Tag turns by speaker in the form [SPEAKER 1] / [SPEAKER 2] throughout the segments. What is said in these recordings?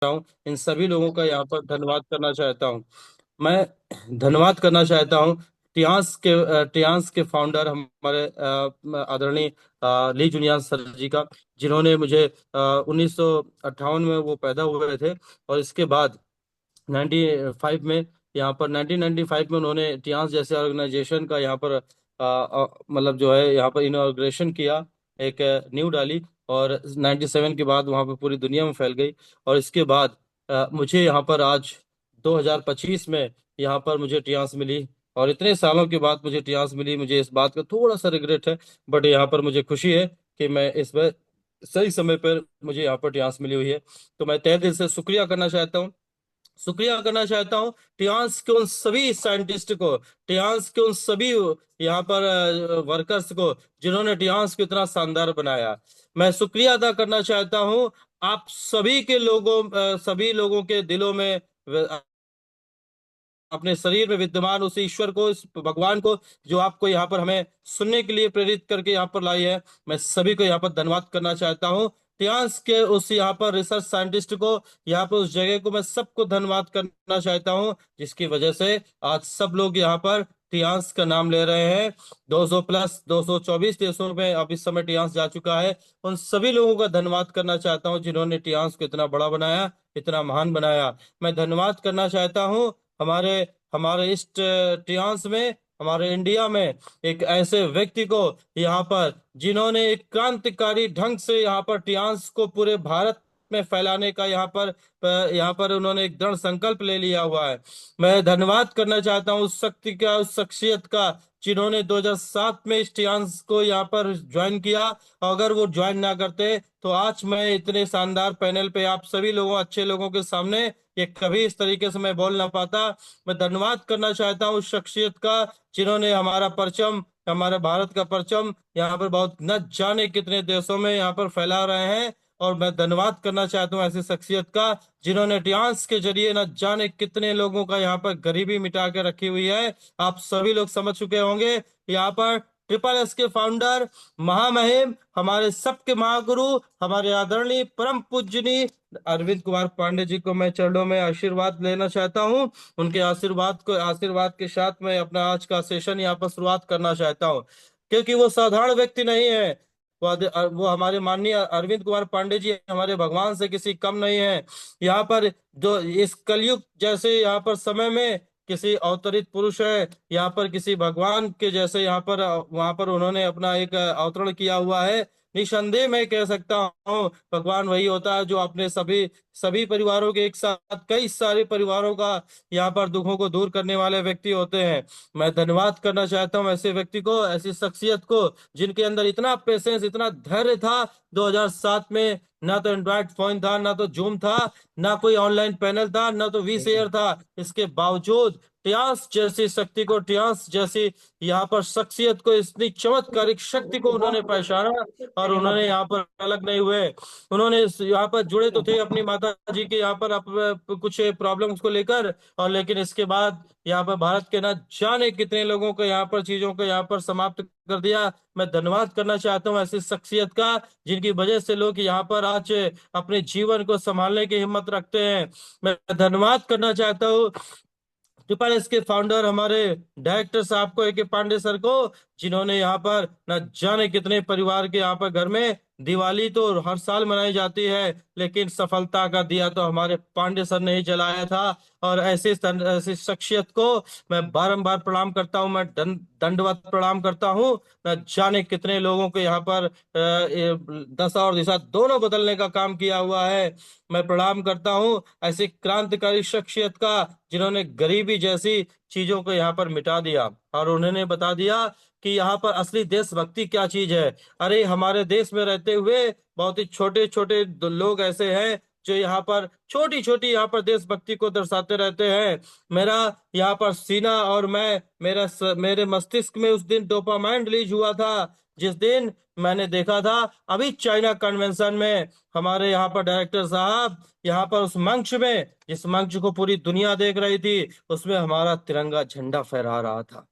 [SPEAKER 1] रहा हूँ, इन सभी लोगों का यहाँ पर धन्यवाद करना चाहता हूँ। मैं धन्यवाद करना चाहता हूँ टियांस के फाउंडर हमारे आदरणीय ली जुनियर सर जी का, जिन्होंने मुझे 1958 में वो पैदा हुए थे। और इसके बाद 95 में, यहाँ पर 1995 में उन्होंने टियांस जैसे ऑर्गेनाइजेशन का यहाँ पर मतलब जो है यहाँ पर इनॉग्रेशन किया, एक नींव डाली। और 97 के बाद वहाँ पर पूरी दुनिया में फैल गई। और इसके बाद मुझे यहाँ पर आज 2025 में यहाँ पर मुझे टियांस मिली। और इतने सालों के बाद मुझे टियांस मिली, मुझे इस बात का थोड़ा सा रिग्रेट है, बट यहाँ पर मुझे खुशी है कि मैं इस बार सही समय पर मुझे यहाँ पर टियांस मिली हुई है। तो मैं तहे दिल से शुक्रिया करना चाहता हूँ टियांस के उन सभी साइंटिस्ट को, टियांस के उन सभी यहाँ पर वर्कर्स को, जिन्होंने टियांस को इतना शानदार बनाया। मैं शुक्रिया अदा करना चाहता हूँ आप सभी लोगों के दिलों में, अपने शरीर में विद्यमान उस ईश्वर को, इस भगवान को, जो आपको यहाँ पर हमें सुनने के लिए प्रेरित करके यहाँ पर लाई है। मैं सभी को यहाँ पर धन्यवाद करना चाहता हूँ। टियांस के उस यहाँ पर रिसर्च साइंटिस्ट को, यहाँ पर उस जगह को, मैं सबको धन्यवाद करना चाहता हूँ, जिसकी वजह से आज सब लोग यहाँ पर टियांस का नाम ले रहे हैं। 200 प्लस 224 देशों में अब इस समय टियांस जा चुका है। उन सभी लोगों का धन्यवाद करना चाहता हूँ जिन्होंने टियांस को इतना बड़ा बनाया, इतना महान बनाया। मैं धन्यवाद करना चाहता हूँ हमारे हमारे इस टियांस में, हमारे इंडिया में एक ऐसे व्यक्ति को यहाँ पर, जिन्होंने एक क्रांतिकारी ढंग से यहाँ पर टियांस को पूरे भारत में फैलाने का यहाँ पर उन्होंने एक दृढ़ संकल्प ले लिया हुआ है। मैं धन्यवाद करना चाहता हूँ उस शक्ति का, उस शख्सियत का, जिन्होंने 2007 में इस टियांस को यहाँ पर ज्वाइन किया। अगर वो ज्वाइन ना करते तो आज मैं इतने शानदार पैनल पे आप सभी लोगों, अच्छे लोगों के सामने ये कभी इस तरीके से मैं बोल ना पाता। मैं धन्यवाद करना चाहता हूँ उस शख्सियत का, जिन्होंने हमारा परचम, हमारे भारत का परचम यहाँ पर बहुत न जाने कितने देशों में यहाँ पर फैला रहे हैं। और मैं धन्यवाद करना चाहता हूँ ऐसी शख्सियत का, जिन्होंने डांस के जरिए न जाने कितने लोगों का यहाँ पर गरीबी मिटा के रखी हुई है। आप सभी लोग समझ चुके होंगे। यहाँ पर ट्रिपल एस के फाउंडर, महामहिम, हमारे सबके महागुरु, हमारे आदरणीय परम पूजनीय अरविंद कुमार पांडे जी को मैं चरणों में आशीर्वाद लेना चाहता हूँ। उनके आशीर्वाद के साथ मैं अपना आज का सेशन यहाँ पर शुरुआत करना चाहता हूँ, क्योंकि वो साधारण व्यक्ति नहीं है। वो हमारे माननीय अरविंद कुमार पांडे जी हमारे भगवान से किसी कम नहीं है। यहाँ पर जो इस कलयुग जैसे यहाँ पर समय में किसी अवतरित पुरुष है, यहाँ पर किसी भगवान के जैसे यहाँ पर वहां पर उन्होंने अपना एक अवतरण किया हुआ है। निसंदेह मैं कह सकता हूँ भगवान वही होता है जो अपने सभी सभी परिवारों के एक साथ कई सारे परिवारों का यहाँ पर दुखों को दूर करने वाले व्यक्ति होते हैं। मैं धन्यवाद करना चाहता हूँ ऐसे व्यक्ति को, ऐसी शख्सियत को, जिनके अंदर इतना पेशेंस, इतना धैर्य था। 2007 में ना तो एंड्रॉइड फोन था, ना तो जूम था, ना कोई ऑनलाइन पैनल था, ना तो वी शेयर था। इसके बावजूद टियांस जैसी शक्ति को, टियांस जैसी यहाँ पर शख्सियत को, इतनी चमत्कारिक शक्ति को उन्होंने पहचाना। और उन्होंने यहाँ पर अलग नहीं हुए। उन्होंने यहाँ पर जुड़े तो थे अपनी माता जी के यहाँ पर कुछ प्रॉब्लम्स को लेकर, और लेकिन इसके बाद यहाँ पर भारत के न जाने कितने लोगों को यहाँ पर चीजों को यहाँ पर समाप्त कर दिया। मैं धन्यवाद करना चाहता हूँ ऐसी शख्सियत का, जिनकी वजह से लोग यहाँ पर आज अपने जीवन को संभालने की हिम्मत रखते हैं। मैं धन्यवाद करना चाहता हूँ ट्रिपल एस के फाउंडर, हमारे डायरेक्टर साहब को, ए के पांडे सर को, जिन्होंने यहाँ पर न जाने कितने परिवार के यहाँ पर घर में दिवाली तो हर साल मनाई जाती है, लेकिन सफलता का दिया तो हमारे पांडे सर ने ही जलाया था। और ऐसी शख्सियत को मैं बारंबार प्रणाम करता हूँ, मैं दंडवत प्रणाम करता हूँ। न जाने कितने लोगों को यहाँ पर दशा और दिशा दोनों बदलने का काम किया हुआ है। मैं प्रणाम करता हूँ ऐसी क्रांतिकारी शख्सियत का, जिन्होंने गरीबी जैसी चीजों को यहाँ पर मिटा दिया और उन्होंने बता दिया कि यहाँ पर असली देशभक्ति क्या चीज है। अरे हमारे देश में रहते हुए बहुत ही छोटे छोटे लोग ऐसे हैं जो यहाँ पर छोटी छोटी यहाँ पर देशभक्ति को दर्शाते रहते हैं। मेरा यहाँ पर सीना और मेरे मस्तिष्क में उस दिन डोपामाइन रिलीज हुआ था, जिस दिन मैंने देखा था अभी चाइना कन्वेंशन में हमारे यहाँ पर डायरेक्टर साहब यहाँ पर उस मंच में, जिस मंच को पूरी दुनिया देख रही थी, उसमें हमारा तिरंगा झंडा फहरा रहा था।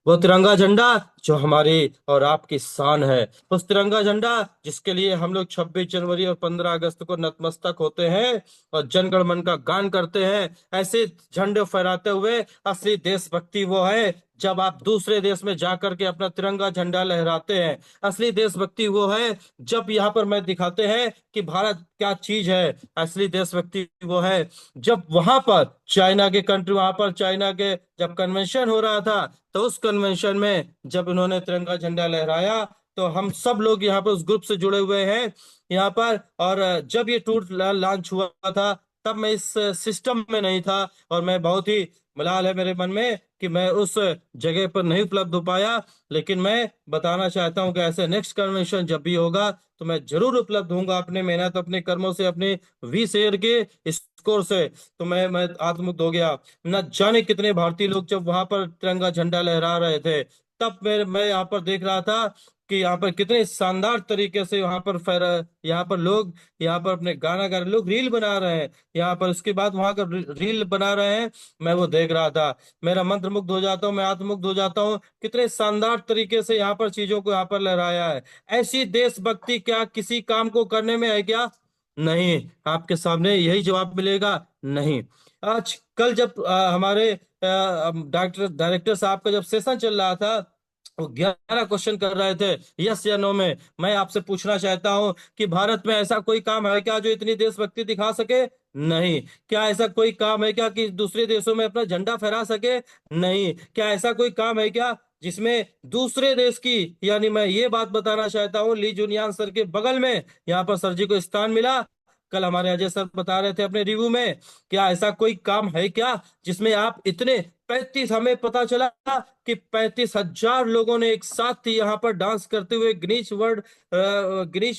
[SPEAKER 1] वो तिरंगा झंडा जो हमारी और आपकी शान है, उस तिरंगा झंडा जिसके लिए हम लोग 26 जनवरी और 15 अगस्त को नतमस्तक होते हैं और जन गण मन का गान करते हैं। ऐसे झंडे फहराते हुए असली देशभक्ति वो है जब आप दूसरे देश में जाकर के अपना तिरंगा झंडा लहराते हैं। असली देशभक्ति वो है जब यहाँ पर मैं दिखाते हैं कि भारत क्या चीज है। असली देशभक्ति वो है जब वहां पर चाइना के कंट्री, वहां पर चाइना के जब कन्वेंशन हो रहा था, तो उस कन्वेंशन में जब इन्होंने तिरंगा झंडा लहराया, तो हम सब लोग यहाँ पर उस ग्रुप से जुड़े हुए हैं यहाँ पर। और जब ये टूर लॉन्च हुआ था, तब मैं इस सिस्टम में नहीं था और मैं बहुत ही मलाल है मेरे मन में कि मैं उस जगह पर नहीं उपलब्ध हो पाया। लेकिन मैं बताना चाहता हूँ कि ऐसे नेक्स्ट कन्वेंशन जब भी होगा तो मैं जरूर उपलब्ध होऊंगा, अपने मेहनत, अपने कर्मों से, अपने वी शेयर के स्कोर से। तो मैं आत्ममुग्ध हो गया। न जाने कितने भारतीय लोग जब वहां पर तिरंगा झंडा लहरा रहे थे, तब मैं यहाँ पर देख रहा था कि यहाँ पर कितने शानदार तरीके से यहाँ पर फहरा, यहाँ पर लोग यहाँ पर अपने गाना गा रहे, लोग रील बना रहे हैं यहाँ पर, उसके बाद वहां का रील बना रहे हैं। मैं वो देख रहा था, मेरा मंत्र मुग्ध हो जाता हूँ, मैं आत्ममुग्ध हो जाता हूँ। कितने शानदार तरीके से यहाँ पर चीजों को यहाँ पर लहराया है। ऐसी देशभक्ति क्या किसी काम को करने में है क्या? नहीं। आपके सामने यही जवाब मिलेगा, नहीं। आज कल जब हमारे डॉक्टर डायरेक्टर साहब का जब सेशन चल रहा था, वो 11 क्वेश्चन कर रहे थे यस या नो में। मैं आपसे पूछना चाहता हूं कि भारत में ऐसा कोई काम है क्या जो इतनी देशभक्ति दिखा सके? नहीं। क्या ऐसा कोई काम है क्या कि दूसरे देशों में अपना झंडा फहरा सके? नहीं। क्या ऐसा कोई काम है क्या जिसमें दूसरे देश की, यानी मैं ये बात बताना चाहता हूँ, ली जुनियान सर के बगल में यहाँ पर सर जी को स्थान मिला। कल हमारे अजय सर बता रहे थे अपने रिव्यू में, क्या ऐसा कोई काम है क्या जिसमें आप इतने 35, हमें पता चला कि 35,000 लोगों ने एक साथ यहाँ पर डांस करते हुए गिनीज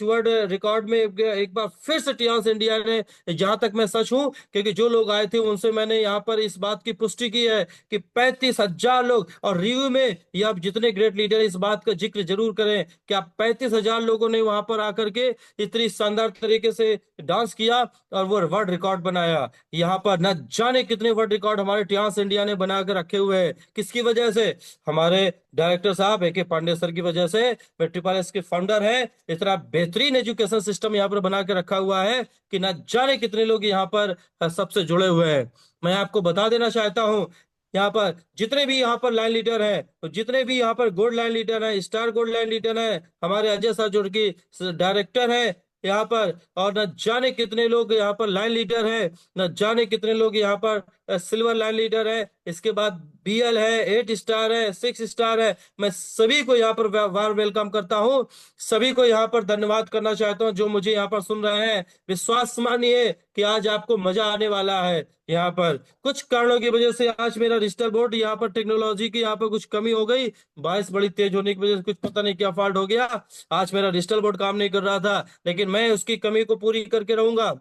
[SPEAKER 1] वर्ल्ड रिकॉर्ड में एक बार फिर से टियांस इंडिया ने, जहां तक मैं सच हूं क्योंकि जो लोग आए थे उनसे मैंने यहाँ पर इस बात की पुष्टि की है कि 35,000 लोग, और रिव्यू में ये आप जितने ग्रेट लीडर इस बात का जिक्र जरूर करें कि आप 35,000 लोगों ने वहां पर आकर के इतनी शानदार तरीके से डांस किया और वो वर्ल्ड रिकॉर्ड बनाया। यहाँ पर न जाने कितने वर्ल्ड रिकॉर्ड हमारे टियांस इंडिया ने बना कर रखे हुए हैं। किसकी वजह से? हमारे डायरेक्टर साहब ए के पांडे सर की वजह से। वे ट्रिपल एस के फाउंडर है। इतना बेहतरीन एजुकेशन सिस्टम यहाँ पर बना के रखा हुआ है कि न जाने कितने लोग यहाँ पर सबसे जुड़े हुए हैं। मैं आपको बता देना चाहता हूँ, यहाँ पर जितने भी यहाँ पर लाइन लीडर हैं, तो जितने भी यहाँ पर गोल्ड लाइन लीडर हैं, स्टार गोल्ड लाइन लीडर हैं, हमारे अजय सर जो कि डायरेक्टर हैं यहाँ पर, और न जाने कितने लोग यहाँ पर लाइन लीडर हैं, न जाने कितने लोग यहाँ पर सिल्वर लाइन लीडर है, इसके बाद बीएल है, 8 स्टार है, 6 स्टार है। मैं सभी को यहाँ पर वार वेलकम करता हूँ। सभी को यहाँ पर धन्यवाद करना चाहता हूँ जो मुझे यहाँ पर सुन रहे हैं। विश्वास मानिए कि आज आपको मजा आने वाला है। यहाँ पर कुछ कारणों की वजह से आज मेरा रजिस्टर बोर्ड यहाँ पर टेक्नोलॉजी की यहाँ पर कुछ कमी हो गई, बारिश बड़ी तेज होने की वजह से कुछ पता नहीं क्या फॉल्ट हो गया, आज मेरा रजिस्टर बोर्ड काम नहीं कर रहा था। लेकिन मैं उसकी कमी को पूरी करके रहूंगा।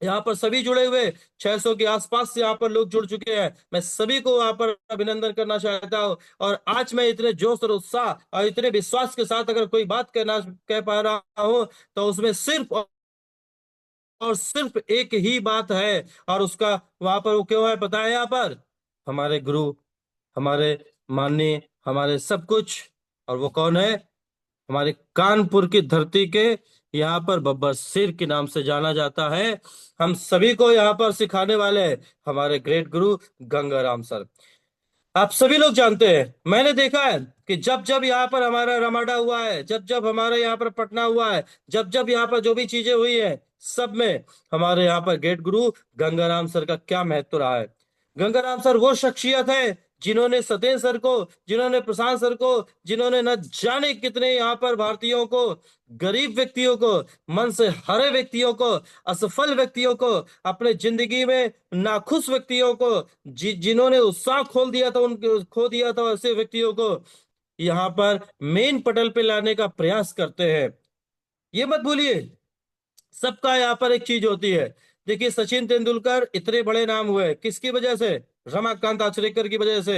[SPEAKER 1] यहाँ पर सभी जुड़े हुए 600 के आसपास से यहाँ पर लोग जुड़ चुके हैं। मैं सभी को यहाँ पर अभिनंदन करना चाहता हूँ। और आज मैं इतने जोश और उत्साह और इतने विश्वास के साथ अगर कोई बात कह पा रहा हूँ, तो उसमें सिर्फ और सिर्फ एक ही बात है। और उसका वहां पर वो क्यों है पता है? यहाँ पर हमारे गुरु, हमारे माननीय, हमारे सब कुछ, और वो कौन है? हमारे कानपुर की धरती के यहाँ पर बब्बर सिर के नाम से जाना जाता है। हम सभी को यहाँ पर सिखाने वाले हमारे ग्रेट गुरु गंगाराम सर। आप सभी लोग जानते हैं, मैंने देखा है कि जब जब यहाँ पर हमारा रमाडा हुआ है, जब जब हमारे यहाँ पर पटना हुआ है, जब जब यहाँ पर जो भी चीजें हुई है, सब में हमारे यहाँ पर ग्रेट गुरु गंगाराम सर का क्या महत्व रहा है। गंगाराम सर वो शख्सियत है जिन्होंने सतेन सर को, जिन्होंने प्रशांत सर को, जिन्होंने न जाने कितने यहाँ पर भारतीयों को, गरीब व्यक्तियों को, मन से हरे व्यक्तियों को, असफल व्यक्तियों को, अपने जिंदगी में नाखुश व्यक्तियों को, जिन्होंने उत्साह खो दिया था, ऐसे व्यक्तियों को यहाँ पर मेन पटल पे लाने का प्रयास करते हैं। ये मत भूलिए, सबका यहाँ पर एक चीज होती है। देखिए सचिन तेंदुलकर इतने बड़े नाम हुए किसकी वजह से? रमाकांत आचरेकर की वजह से।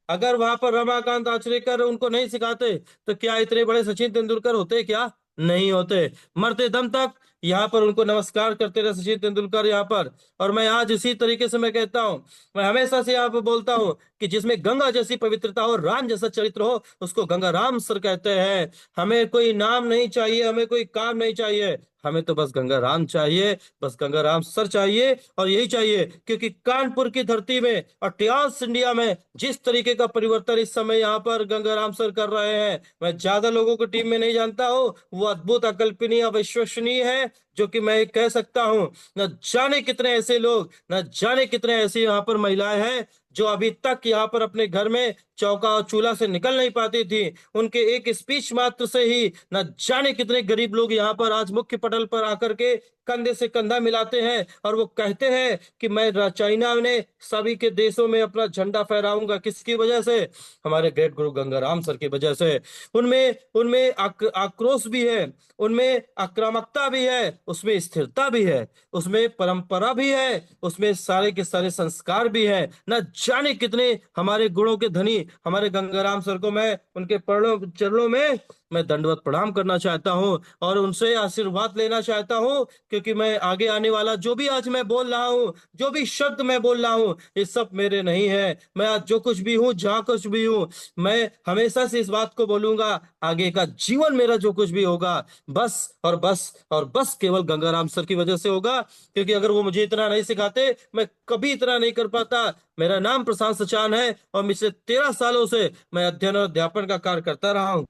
[SPEAKER 1] अगर वहां पर रमाकांत आचरेकर उनको नहीं सिखाते तो क्या इतने बड़े सचिन तेंदुलकर होते? क्या नहीं होते। मरते दम तक यहाँ पर उनको नमस्कार करते रहे सचिन तेंदुलकर यहाँ पर। और मैं आज इसी तरीके से मैं कहता हूँ, मैं हमेशा से यहाँ पर बोलता हूँ कि जिसमें गंगा जैसी पवित्रता हो, राम जैसा चरित्र हो, उसको गंगा राम सर कहते हैं। हमें कोई नाम नहीं चाहिए, हमें कोई काम नहीं चाहिए, हमें तो बस गंगा राम चाहिए, बस गंगा राम सर चाहिए। और यही चाहिए क्योंकि कानपुर की धरती में और ट्रांस इंडिया में जिस तरीके का परिवर्तन इस समय यहाँ पर गंगा राम सर कर रहे हैं, मैं ज्यादा लोगों को टीम में नहीं जानता हूँ, वो अद्भुत, अकल्पनीय, अविश्वसनीय है, जो कि मैं कह सकता हूँ न जाने कितने ऐसे लोग, न जाने कितने ऐसी यहाँ पर महिलाएं हैं जो अभी तक यहाँ पर अपने घर में चौका और चूल्हा से निकल नहीं पाती थी। उनके एक स्पीच मात्र से ही न जाने कितने गरीब लोग यहाँ पर आज मुख्य पटल पर आकर के कंधे से कंधा मिलाते हैं और वो कहते हैं कि मैं चाइना ने सभी के देशों में अपना झंडा फहराऊंगा। किसकी वजह से? हमारे ग्रेट गुरु गंगाराम सर की वजह से। उनमें उनमें आक्रोश भी है, उनमें आक्रामकता भी है, उसमें स्थिरता भी है, उसमें परंपरा भी है, उसमें सारे के सारे संस्कार भी है। न जाने कितने हमारे गुणों के धनी हमारे गंगाराम सर को मैं उनके चरणों चरणों में मैं दंडवत प्रणाम करना चाहता हूं और उनसे आशीर्वाद लेना चाहता हूं, क्योंकि मैं आगे आने वाला जो भी आज मैं बोल रहा हूं, जो भी शब्द मैं बोल रहा हूं, ये सब मेरे नहीं है। मैं आज जो कुछ भी हूं, जहां कुछ भी हूं, मैं हमेशा से इस बात को बोलूंगा, आगे का जीवन मेरा जो कुछ भी होगा, बस और बस और बस केवल गंगाराम सर की वजह से होगा। क्योंकि अगर वो मुझे इतना नहीं सिखाते, मैं कभी इतना नहीं कर पाता। मेरा नाम प्रशांत सचान है और पिछले 13 सालों से मैं अध्ययन और अध्यापन का कार्य करता रहा हूँ।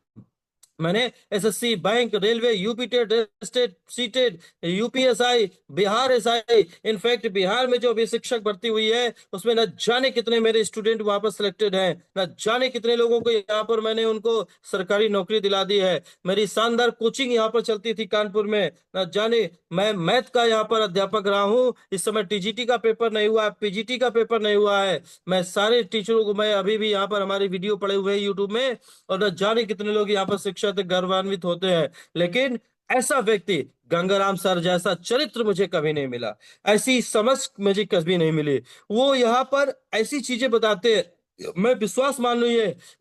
[SPEAKER 1] मैंने SSC, bank, railway, UP TET, state, CTET, UPSI, Bihar SI, in fact Bihar में जो अभी शिक्षक भर्ती हुई है उसमें न जाने कितने मेरे स्टूडेंट वहां पर सिलेक्टेड हैं, न जाने कितने लोगों को यहाँ पर मैंने उनको सरकारी नौकरी दिला दी है। मेरी शानदार कोचिंग यहाँ पर चलती थी कानपुर में, न जाने मैं मैथ का यहाँ पर अध्यापक रहा हूँ। इस समय टीजीटी का पेपर नहीं हुआ है, पीजीटी का पेपर नहीं हुआ है। मैं सारे टीचरों को, मैं अभी भी यहाँ पर हमारी वीडियो पड़े हुए हैं यूट्यूब में, और न जाने कितने लोग यहाँ पर शिक्षा से गर्वान्वित होते हैं। लेकिन ऐसा व्यक्ति, गंगाराम सर जैसा चरित्र मुझे कभी नहीं मिला, ऐसी समझ मुझे कभी नहीं मिली। वो यहाँ पर ऐसी चीजें बताते हैं, मैं विश्वास मान लूँ,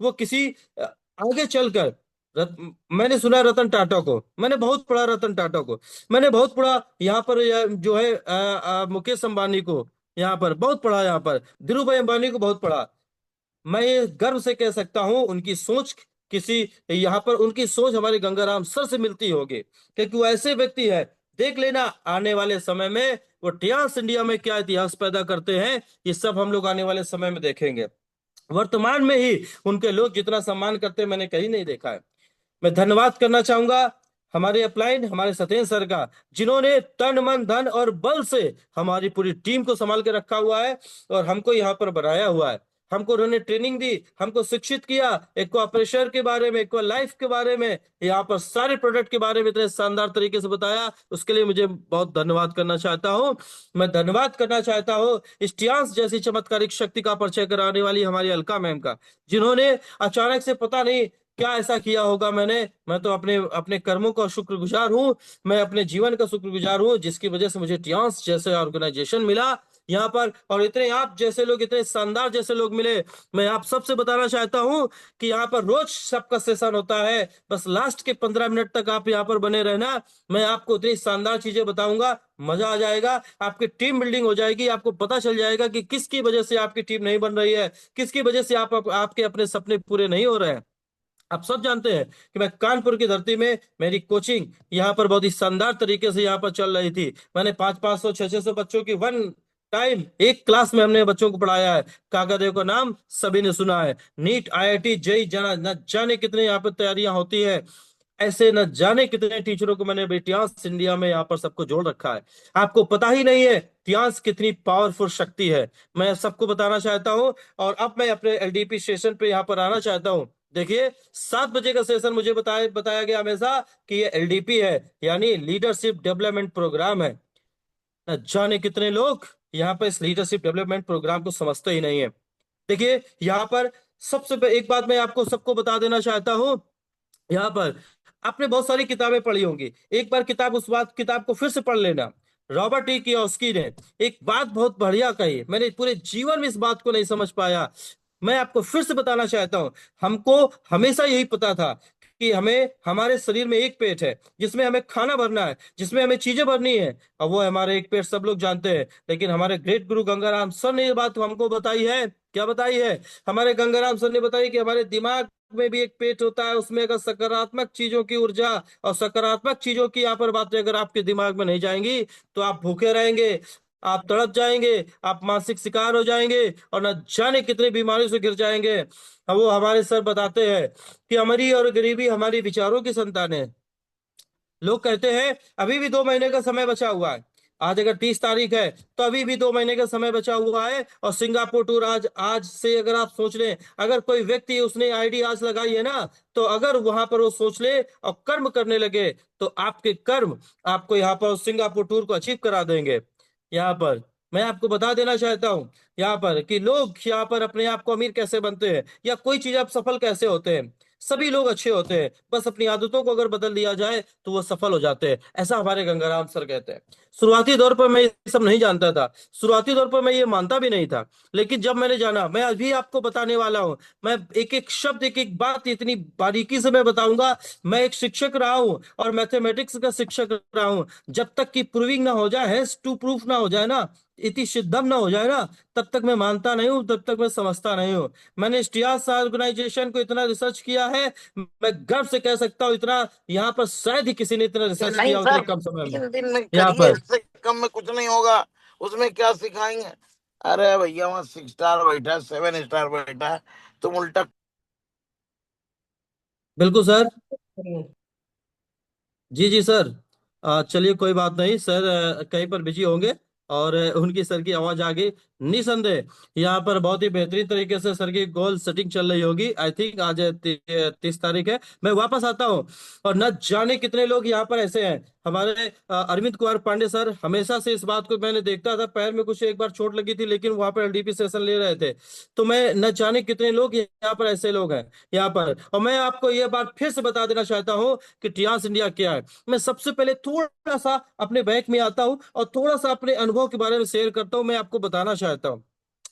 [SPEAKER 1] वो किसी आगे चलकर मैंने सुना रतन टाटा को, मैंने बहुत पढ़ा रतन टाटा को, मैंने बहुत पढ़ा यहाँ पर जो है मुकेश अंबानी को, यहाँ पर बहुत पढ़ा, यहाँ पर धीरू भाई अंबानी को बहुत पढ़ा। मैं ये गर्व से कह सकता हूं उनकी सोच किसी यहाँ पर उनकी सोच हमारे गंगाराम सर से मिलती होगी, क्योंकि वो ऐसे व्यक्ति है। देख लेना आने वाले समय में वो ट्रांस इंडिया में क्या इतिहास पैदा करते हैं, ये सब हम लोग आने वाले समय में देखेंगे। वर्तमान में ही उनके लोग जितना सम्मान करते हैं मैंने कहीं नहीं देखा है। मैं धन्यवाद करना चाहूंगा हमारे अपलाइन, हमारे सत्येंद्र सर का, जिन्होंने तन मन धन और बल से हमारी पूरी टीम को संभाल के रखा हुआ है और हमको यहाँ पर बनाया हुआ है। हमको उन्होंने ट्रेनिंग दी, हमको शिक्षित किया, एक को ऑपरेशन के बारे में, एक को लाइफ के बारे में, यहाँ पर सारे प्रोडक्ट के बारे में इतने शानदार तरीके से बताया, उसके लिए मुझे बहुत धन्यवाद करना चाहता हूँ। मैं धन्यवाद करना चाहता हूँ इस टियांस जैसी चमत्कारिक शक्ति का परिचय कराने वाली हमारी अलका मैम का, जिन्होंने अचानक से पता नहीं क्या ऐसा किया होगा। मैं तो अपने अपने कर्मों का शुक्रगुजार हूँ, मैं अपने जीवन का शुक्रगुजार हूँ, जिसकी वजह से मुझे टियांस जैसे ऑर्गेनाइजेशन मिला यहाँ पर, और इतने आप जैसे लोग, इतने शानदार जैसे लोग मिले। मैं आप सबसे बताना चाहता हूँ कि यहाँ पर रोज सबका सेशन होता है, बस लास्ट के 15 मिनट तक आप यहाँ पर बने रहना। मैं आपको इतनी शानदार चीजें बताऊंगा, मजा आ जाएगा, आपकी टीम बिल्डिंग हो जाएगी, आपको पता चल जाएगा कि किसकी वजह से आपकी टीम नहीं बन रही है, किसकी वजह से आपके अपने सपने पूरे नहीं हो रहे हैं। आप सब जानते हैं कि मैं कानपुर की धरती में मेरी कोचिंग यहाँ पर बहुत ही शानदार तरीके से यहाँ पर चल रही थी। मैंने 500 500 600 बच्चों की वन टाइम एक क्लास में हमने बच्चों को पढ़ाया है। काकादेव का नाम सभी ने सुना है, नीट, आईआईटी, जेई, जाना न जाने कितने यहाँ पर तैयारियां होती है। ऐसे न जाने कितने टीचरों को मैंने टियांस इंडिया में यहाँ पर सबको जोड़ रखा है। आपको पता ही नहीं है टियांस कितनी पावरफुल शक्ति है, मैं सबको बताना चाहता हूँ। और अब मैं अपने एलडीपी स्टेशन पे यहाँ पर आना चाहता हूँ। देखिए 7 बजे का सेशन मुझे बताया गया हमेशा कि ये एलडीपी है, यानी लीडरशिप डेवलपमेंट प्रोग्राम है। न जाने कितने लोग यहाँ पर इस लीडरशिप डेवलपमेंट प्रोग्राम को समझते ही नहीं है। देखिए यहाँ पर एक बात मैं आपको सबको बता देना चाहता हूँ, यहाँ पर आपने बहुत सारी किताबें पढ़ी होंगी, एक बार किताब को फिर से पढ़ लेना। रॉबर्ट ई कियोस्की ने एक बात बहुत बढ़िया कही, मैंने पूरे जीवन में इस बात को नहीं समझ पाया। मैं आपको फिर से बताना चाहता हूं, हमको हमेशा यही पता था कि हमें हमारे शरीर में एक पेट है जिसमें हमें खाना भरना है, जिसमें हमें चीजें भरनी है, और वो है हमारे एक पेट, सब लोग जानते हैं। लेकिन हमारे ग्रेट गुरु गंगाराम सर ने ये बात हमको बताई है। क्या बताई है? हमारे गंगाराम सर ने बताई कि हमारे दिमाग में भी एक पेट होता है, उसमें अगर सकारात्मक चीजों की ऊर्जा और सकारात्मक चीजों की यहाँ पर बातें अगर आपके दिमाग में नहीं जाएंगी तो आप भूखे रहेंगे, आप तड़प जाएंगे, आप मानसिक शिकार हो जाएंगे, और न जाने कितनी बीमारियों से गिर जाएंगे। अब वो हमारे सर बताते हैं कि अमीरी और गरीबी हमारी विचारों की संतान है। लोग कहते हैं अभी भी 2 महीने का समय बचा हुआ है। आज अगर 30 तारीख है तो अभी भी 2 महीने का समय बचा हुआ है, और सिंगापुर टूर आज आज से अगर आप सोच लें, अगर कोई व्यक्ति उसने आईडी आज लगाई है ना, तो अगर वहां पर वो सोच ले और कर्म करने लगे तो आपके कर्म आपको यहाँ पर उस सिंगापुर टूर को अचीव करा देंगे। यहाँ पर मैं आपको बता देना चाहता हूँ यहाँ पर कि लोग यहाँ पर अपने आप को अमीर कैसे बनते हैं या कोई चीज आप सफल कैसे होते हैं। सभी लोग अच्छे होते हैं, बस अपनी आदतों को अगर बदल दिया जाए तो वो सफल हो जाते हैं, ऐसा हमारे गंगाराम सर कहते हैं। शुरुआती दौर पर मैं ये सब नहीं जानता था, शुरुआती दौर पर मैं ये मानता भी नहीं था, लेकिन जब मैंने जाना, मैं अभी आपको बताने वाला हूँ। मैं एक एक शब्द, एक एक बात इतनी बारीकी से मैं बताऊंगा। मैं एक शिक्षक रहा हूँ और मैथमेटिक्स का शिक्षक रहा हूँ। जब तक कि प्रूविंग ना हो जाए, हैज टू प्रूफ ना हो जाए ना, इति सिद्धम ना हो जाए ना, तब तक मैं मानता नहीं हूँ, तब तक मैं समझता नहीं हूँ। मैंने स्टियास ऑर्गेनाइजेशन को इतना रिसर्च किया है, मैं गर्व से कह सकता हूँ इतना यहाँ पर शायद ही किसी ने इतना रिसर्च
[SPEAKER 2] नहीं
[SPEAKER 1] किया उतने
[SPEAKER 2] सर,
[SPEAKER 1] कम समय में
[SPEAKER 2] 3 दिन में
[SPEAKER 1] यहाँ
[SPEAKER 2] करिए,
[SPEAKER 1] पर।
[SPEAKER 2] इससे कम में कुछ नहीं होगा। उसमें क्या सिखाएंगे? अरे भैया, वहाँ 6 स्टार बैठा है, 7 स्टार बैठा है, तुम उल्टा।
[SPEAKER 1] बिल्कुल सर। जी जी सर। चलिए कोई बात नहीं सर, कहीं पर बिजी होंगे और उनकी सर की आवाज आ गई। निसंदेह यहाँ पर बहुत ही बेहतरीन तरीके से सर की गोल सेटिंग चल रही होगी। आई थिंक आज 30 तारीख है। मैं वापस आता हूँ, और न जाने कितने लोग यहाँ पर ऐसे हैं। हमारे अरविंद कुमार पांडे सर हमेशा से इस बात को मैंने देखता था, पैर में कुछ एक बार चोट लगी थी लेकिन वहां पर एलडीपी सेशन ले रहे थे। तो मैं न जाने कितने लोग यहाँ पर ऐसे लोग हैं यहाँ पर। और मैं आपको ये बात फिर से बता देना चाहता हूँ कि टियास इंडिया क्या है। मैं सबसे पहले थोड़ा सा अपने बैक में आता हूँ और थोड़ा सा अपने अनुभव के बारे में शेयर करता हूँ। मैं आपको बताना चाहता हूँ,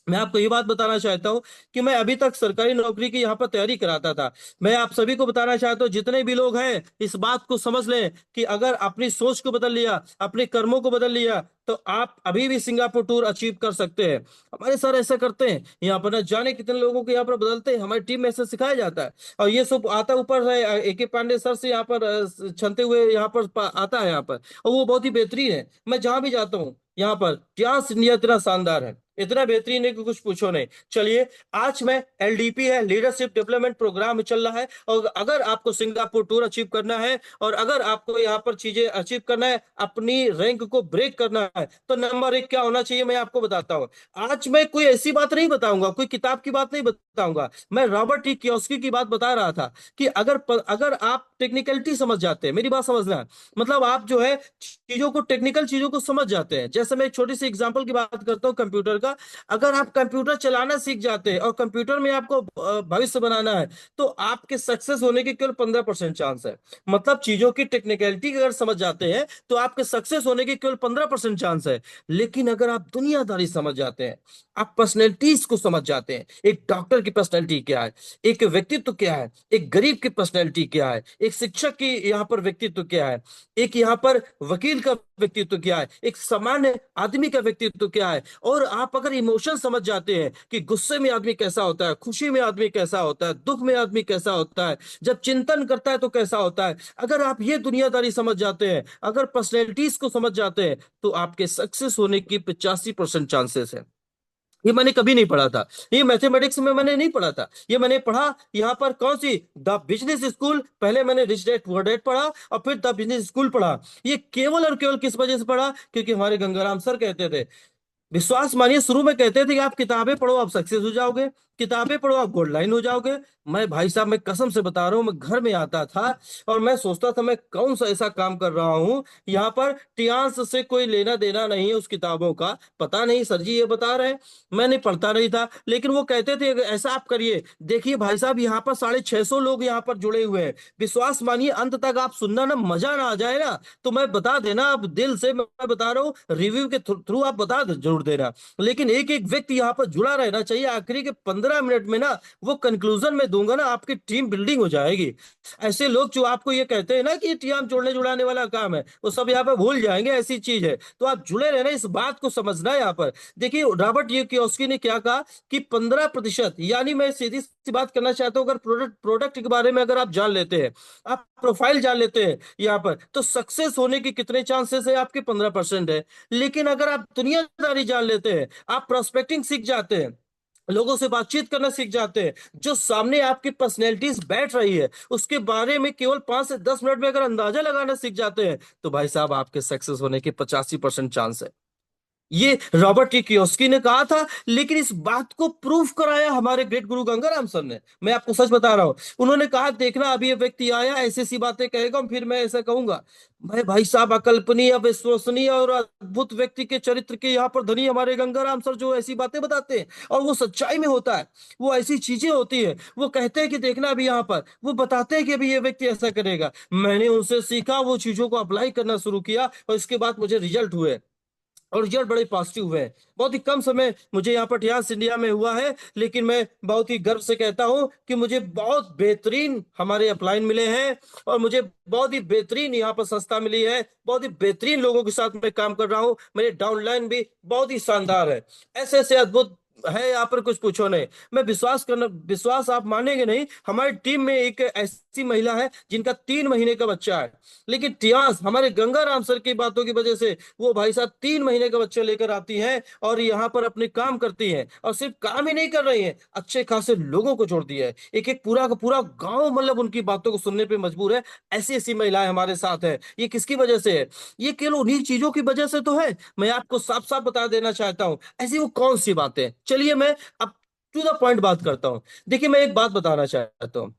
[SPEAKER 1] मैं आपको ये बात बताना चाहता हूँ कि मैं अभी तक सरकारी नौकरी की यहाँ पर तैयारी कराता था। मैं आप सभी को बताना चाहता हूँ, जितने भी लोग हैं इस बात को समझ लें कि अगर अपनी सोच को बदल लिया, अपने कर्मों को बदल लिया, तो आप अभी भी सिंगापुर टूर अचीव कर सकते हैं। हमारे सर ऐसा करते हैं यहाँ पर, न जाने कितने लोगों को यहाँ पर बदलते हैं। हमारी टीम में ऐसा सिखाया जाता है, और ये सब आता ऊपर है AK पांडे सर से यहाँ पर छनते हुए यहाँ पर आता है यहाँ पर, और वो बहुत ही बेहतरीन है। मैं जहां भी जाता हूँ यहाँ पर ट्रांस इंडिया इतना शानदार है, इतना बेहतरीन है कि कुछ पूछो नहीं। चलिए, आज मैं LDP है, लीडरशिप डेवलपमेंट प्रोग्राम चल रहा है, और अगर आपको सिंगापुर टूर अचीव करना है और अगर आपको यहाँ पर चीजें अचीव करना है, अपनी रैंक को ब्रेक करना है, तो नंबर 1 क्या होना चाहिए मैं आपको बताता हूँ। आज मैं कोई ऐसी बात नहीं बताऊंगा, कोई किताब की बात नहीं बताऊंगा। मैं रॉबर्ट टी कियोस्की की बात बता रहा था कि अगर आप टेक्निकलिटी समझ जाते हैं, मेरी बात समझना, मतलब आप जो है चीजों को, टेक्निकल चीजों को समझ जाते हैं। जैसे मैं एक छोटी सी एग्जांपल की बात करता हूँ कंप्यूटर का। अगर आप कंप्यूटर चलाना सीख जाते हैं और कंप्यूटर में आपको भविष्य बनाना है, तो आपके सक्सेस होने के केवल 15% चांस है। मतलब चीजों की टेक्निकलिटी अगर समझ जाते हैं तो आपके सक्सेस होने के केवल 15% चांस है। लेकिन अगर आप दुनियादारी समझ जाते हैं, आप पर्सनैलिटीज को समझ जाते हैं, एक डॉक्टर की पर्सनैलिटी क्या है, एक व्यक्तित्व क्या है, एक गरीब की पर्सनैलिटी क्या है, एक शिक्षक की यहाँ पर व्यक्तित्व क्या है, एक यहाँ पर वकील का व्यक्तित्व क्या है, एक सामान्य आदमी का व्यक्तित्व क्या है, और आप अगर इमोशन समझ जाते हैं कि गुस्से में आदमी कैसा होता है, खुशी में आदमी कैसा होता है, दुख में आदमी कैसा होता है, जब चिंतन करता है तो कैसा होता है, अगर आप ये दुनियादारी समझ जाते हैं, अगर पर्सनैलिटीज को समझ जाते हैं, तो आपके सक्सेस होने की 85% चांसेस है। ये मैंने कभी नहीं पढ़ा था, ये मैथमेटिक्स में मैंने नहीं पढ़ा था, ये मैंने पढ़ा यहाँ पर कौन सी, द बिजनेस स्कूल। पहले मैंने रिच डैड पुअर डैड पढ़ा और फिर द बिजनेस स्कूल पढ़ा। ये केवल और केवल किस वजह से पढ़ा? क्योंकि हमारे गंगाराम सर कहते थे, विश्वास मानिए, शुरू में कहते थे कि आप किताबें पढ़ो आप सक्सेस हो जाओगे, किताबें पढ़ो आप गोल्ड लाइन हो जाओगे। मैं भाई साहब, मैं कसम से बता रहा हूँ, मैं घर में आता था और मैं सोचता था मैं कौन सा ऐसा काम कर रहा हूँ, यहाँ पर टियांस से कोई लेना देना नहीं है उस किताबों का। पता नहीं सर जी ये बता रहे हैं, मैंने पढ़ता नहीं था, लेकिन वो कहते थे ऐसा आप करिए। देखिए भाई साहब, यहाँ पर 650 लोग यहाँ पर जुड़े हुए हैं। विश्वास मानिए, अंत तक आप सुनना ना, मजा ना आ जाए ना, तो मैं बता देना, आप दिल से मैं बता रहा हूँ, रिव्यू के थ्रू आप बता दे जरूर जरूर देना, लेकिन एक एक व्यक्ति यहाँ पर जुड़ा रहना चाहिए। आखिरी के 15 मिनट में ना वो कंक्लूजन में दूंगा ना, आपकी टीम बिल्डिंग हो जाएगी। ऐसे लोग जो आपको ये कहते हैं ना कि टीम जोड़ने जुड़ाने वाला काम है, वो सब यहाँ पर भूल जाएंगे, ऐसी चीज है। तो आप जुड़े रहना, इस बात को समझना है यहाँ पर। देखिए रॉबर्ट कियोस्की ने क्या कहा कि 15%, यानी मैं सीधी सी बात करना चाहता हूँ, अगर प्रोडक्ट प्रोडक्ट के बारे में अगर आप जान लेते हैं, आप प्रोफाइल जान लेते हैं यहाँ पर, तो सक्सेस होने के कितने चांसेस है? आपके 15% है। लेकिन अगर आप दुनियादारी जान लेते हैं, आप प्रोस्पेक्टिंग सीख जाते हैं, लोगों से बातचीत करना सीख जाते हैं, जो सामने आपकी पर्सनैलिटीज बैठ रही है उसके बारे में केवल 5 से 10 मिनट में अगर अंदाजा लगाना सीख जाते हैं, तो भाई साहब आपके सक्सेस होने के 85% चांस है। ये रॉबर्ट टी कियोस्की ने कहा था, लेकिन इस बात को प्रूफ कराया हमारे ग्रेट गुरु गंगाराम सर ने। मैं आपको सच बता रहा हूं, उन्होंने कहा देखना अभी ये व्यक्ति आया ऐसी ऐसी बातें कहेगा, फिर मैं ऐसा कहूंगा। भाई साहब, अकल्पनीय, अविश्वसनीय और अद्भुत व्यक्ति के चरित्र के यहाँ पर धनी हमारे गंगाराम सर जो ऐसी बातें बताते हैं, और वो सच्चाई में होता है, वो ऐसी चीजें होती है, वो कहते हैं कि देखना अभी यहाँ पर, वो बताते हैं कि अभी ये व्यक्ति ऐसा करेगा। मैंने उनसे सीखा, वो चीजों को अप्लाई करना शुरू किया, और इसके बाद मुझे रिजल्ट हुए, और रिजल्ट बड़े पॉजिटिव हुए हैं। बहुत ही कम समय मुझे यहाँ पर टियास इंडिया में हुआ है, लेकिन मैं बहुत ही गर्व से कहता हूँ कि मुझे बहुत बेहतरीन हमारे अपलाइन मिले हैं, और मुझे बहुत ही बेहतरीन यहाँ पर संस्था मिली है, बहुत ही बेहतरीन लोगों के साथ मैं काम कर रहा हूँ, मेरे डाउनलाइन भी बहुत ही शानदार है। ऐसे ऐसे अद्भुत है यहाँ पर, कुछ पूछो नहीं। मैं विश्वास आप मानेंगे नहीं, हमारी टीम में एक ऐसी महिला है जिनका 3 महीने का बच्चा है, लेकिन टियास हमारे गंगाराम सर की बातों की वजह से वो भाई साहब 3 महीने का बच्चा लेकर आती हैं, और यहाँ पर अपने काम करती हैं, और सिर्फ काम ही नहीं कर रही हैं, अच्छे खासे लोगों को जोड़ दिया है। एक एक पूरा का पूरा गांव मतलब उनकी बातों को सुनने पे मजबूर है। ऐसी ऐसी महिलाएं हमारे साथ है। ये किसकी वजह से है? ये केवल उन्हीं चीजों की वजह से तो है। मैं आपको साफ साफ बता देना चाहता हूँ, ऐसी वो कौन सी बातें। चलिए मैं अब टू द पॉइंट बात करता हूँ। देखिए मैं एक बात बताना चाहता हूँ,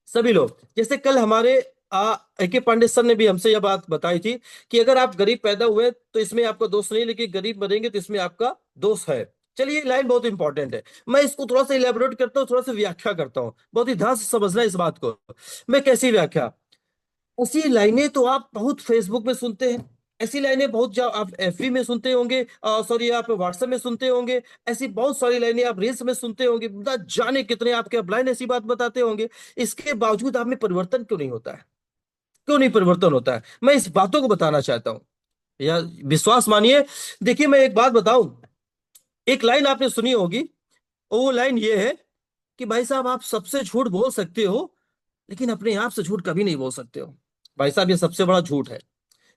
[SPEAKER 1] सभी लोग, जैसे कल हमारे ए के पांडे सर ने भी हमसे यह बात बताई थी कि अगर आप गरीब पैदा हुए तो इसमें आपका दोष नहीं, लेकिन गरीब मरेंगे तो इसमें आपका दोष है। चलिए ये लाइन बहुत इंपॉर्टेंट है, मैं इसको थोड़ा सा इलेबोरेट करता हूँ, थोड़ा सा व्याख्या करता हूँ, बहुत ही ध्यान से समझना इस बात को। मैं कैसी व्याख्या, ऐसी लाइनें तो आप बहुत फेसबुक में सुनते हैं, ऐसी लाइनें बहुत आप एफबी में सुनते होंगे, सॉरी आप व्हाट्सएप में सुनते होंगे, ऐसी बहुत सारी लाइनें आप रील्स में सुनते होंगे, ना जाने कितने आपके अपलाइन ऐसी बात बताते होंगे। इसके बावजूद आप में परिवर्तन क्यों नहीं होता है? क्यों नहीं परिवर्तन होता है? मैं इस बातों को बताना चाहता हूँ, या विश्वास मानिए। देखिए मैं एक बात बताऊं, एक लाइन आपने सुनी होगी, और वो लाइन ये है कि भाई साहब आप सबसे झूठ बोल सकते हो, लेकिन अपने आप से झूठ कभी नहीं बोल सकते हो। भाई साहब ये सबसे बड़ा झूठ है,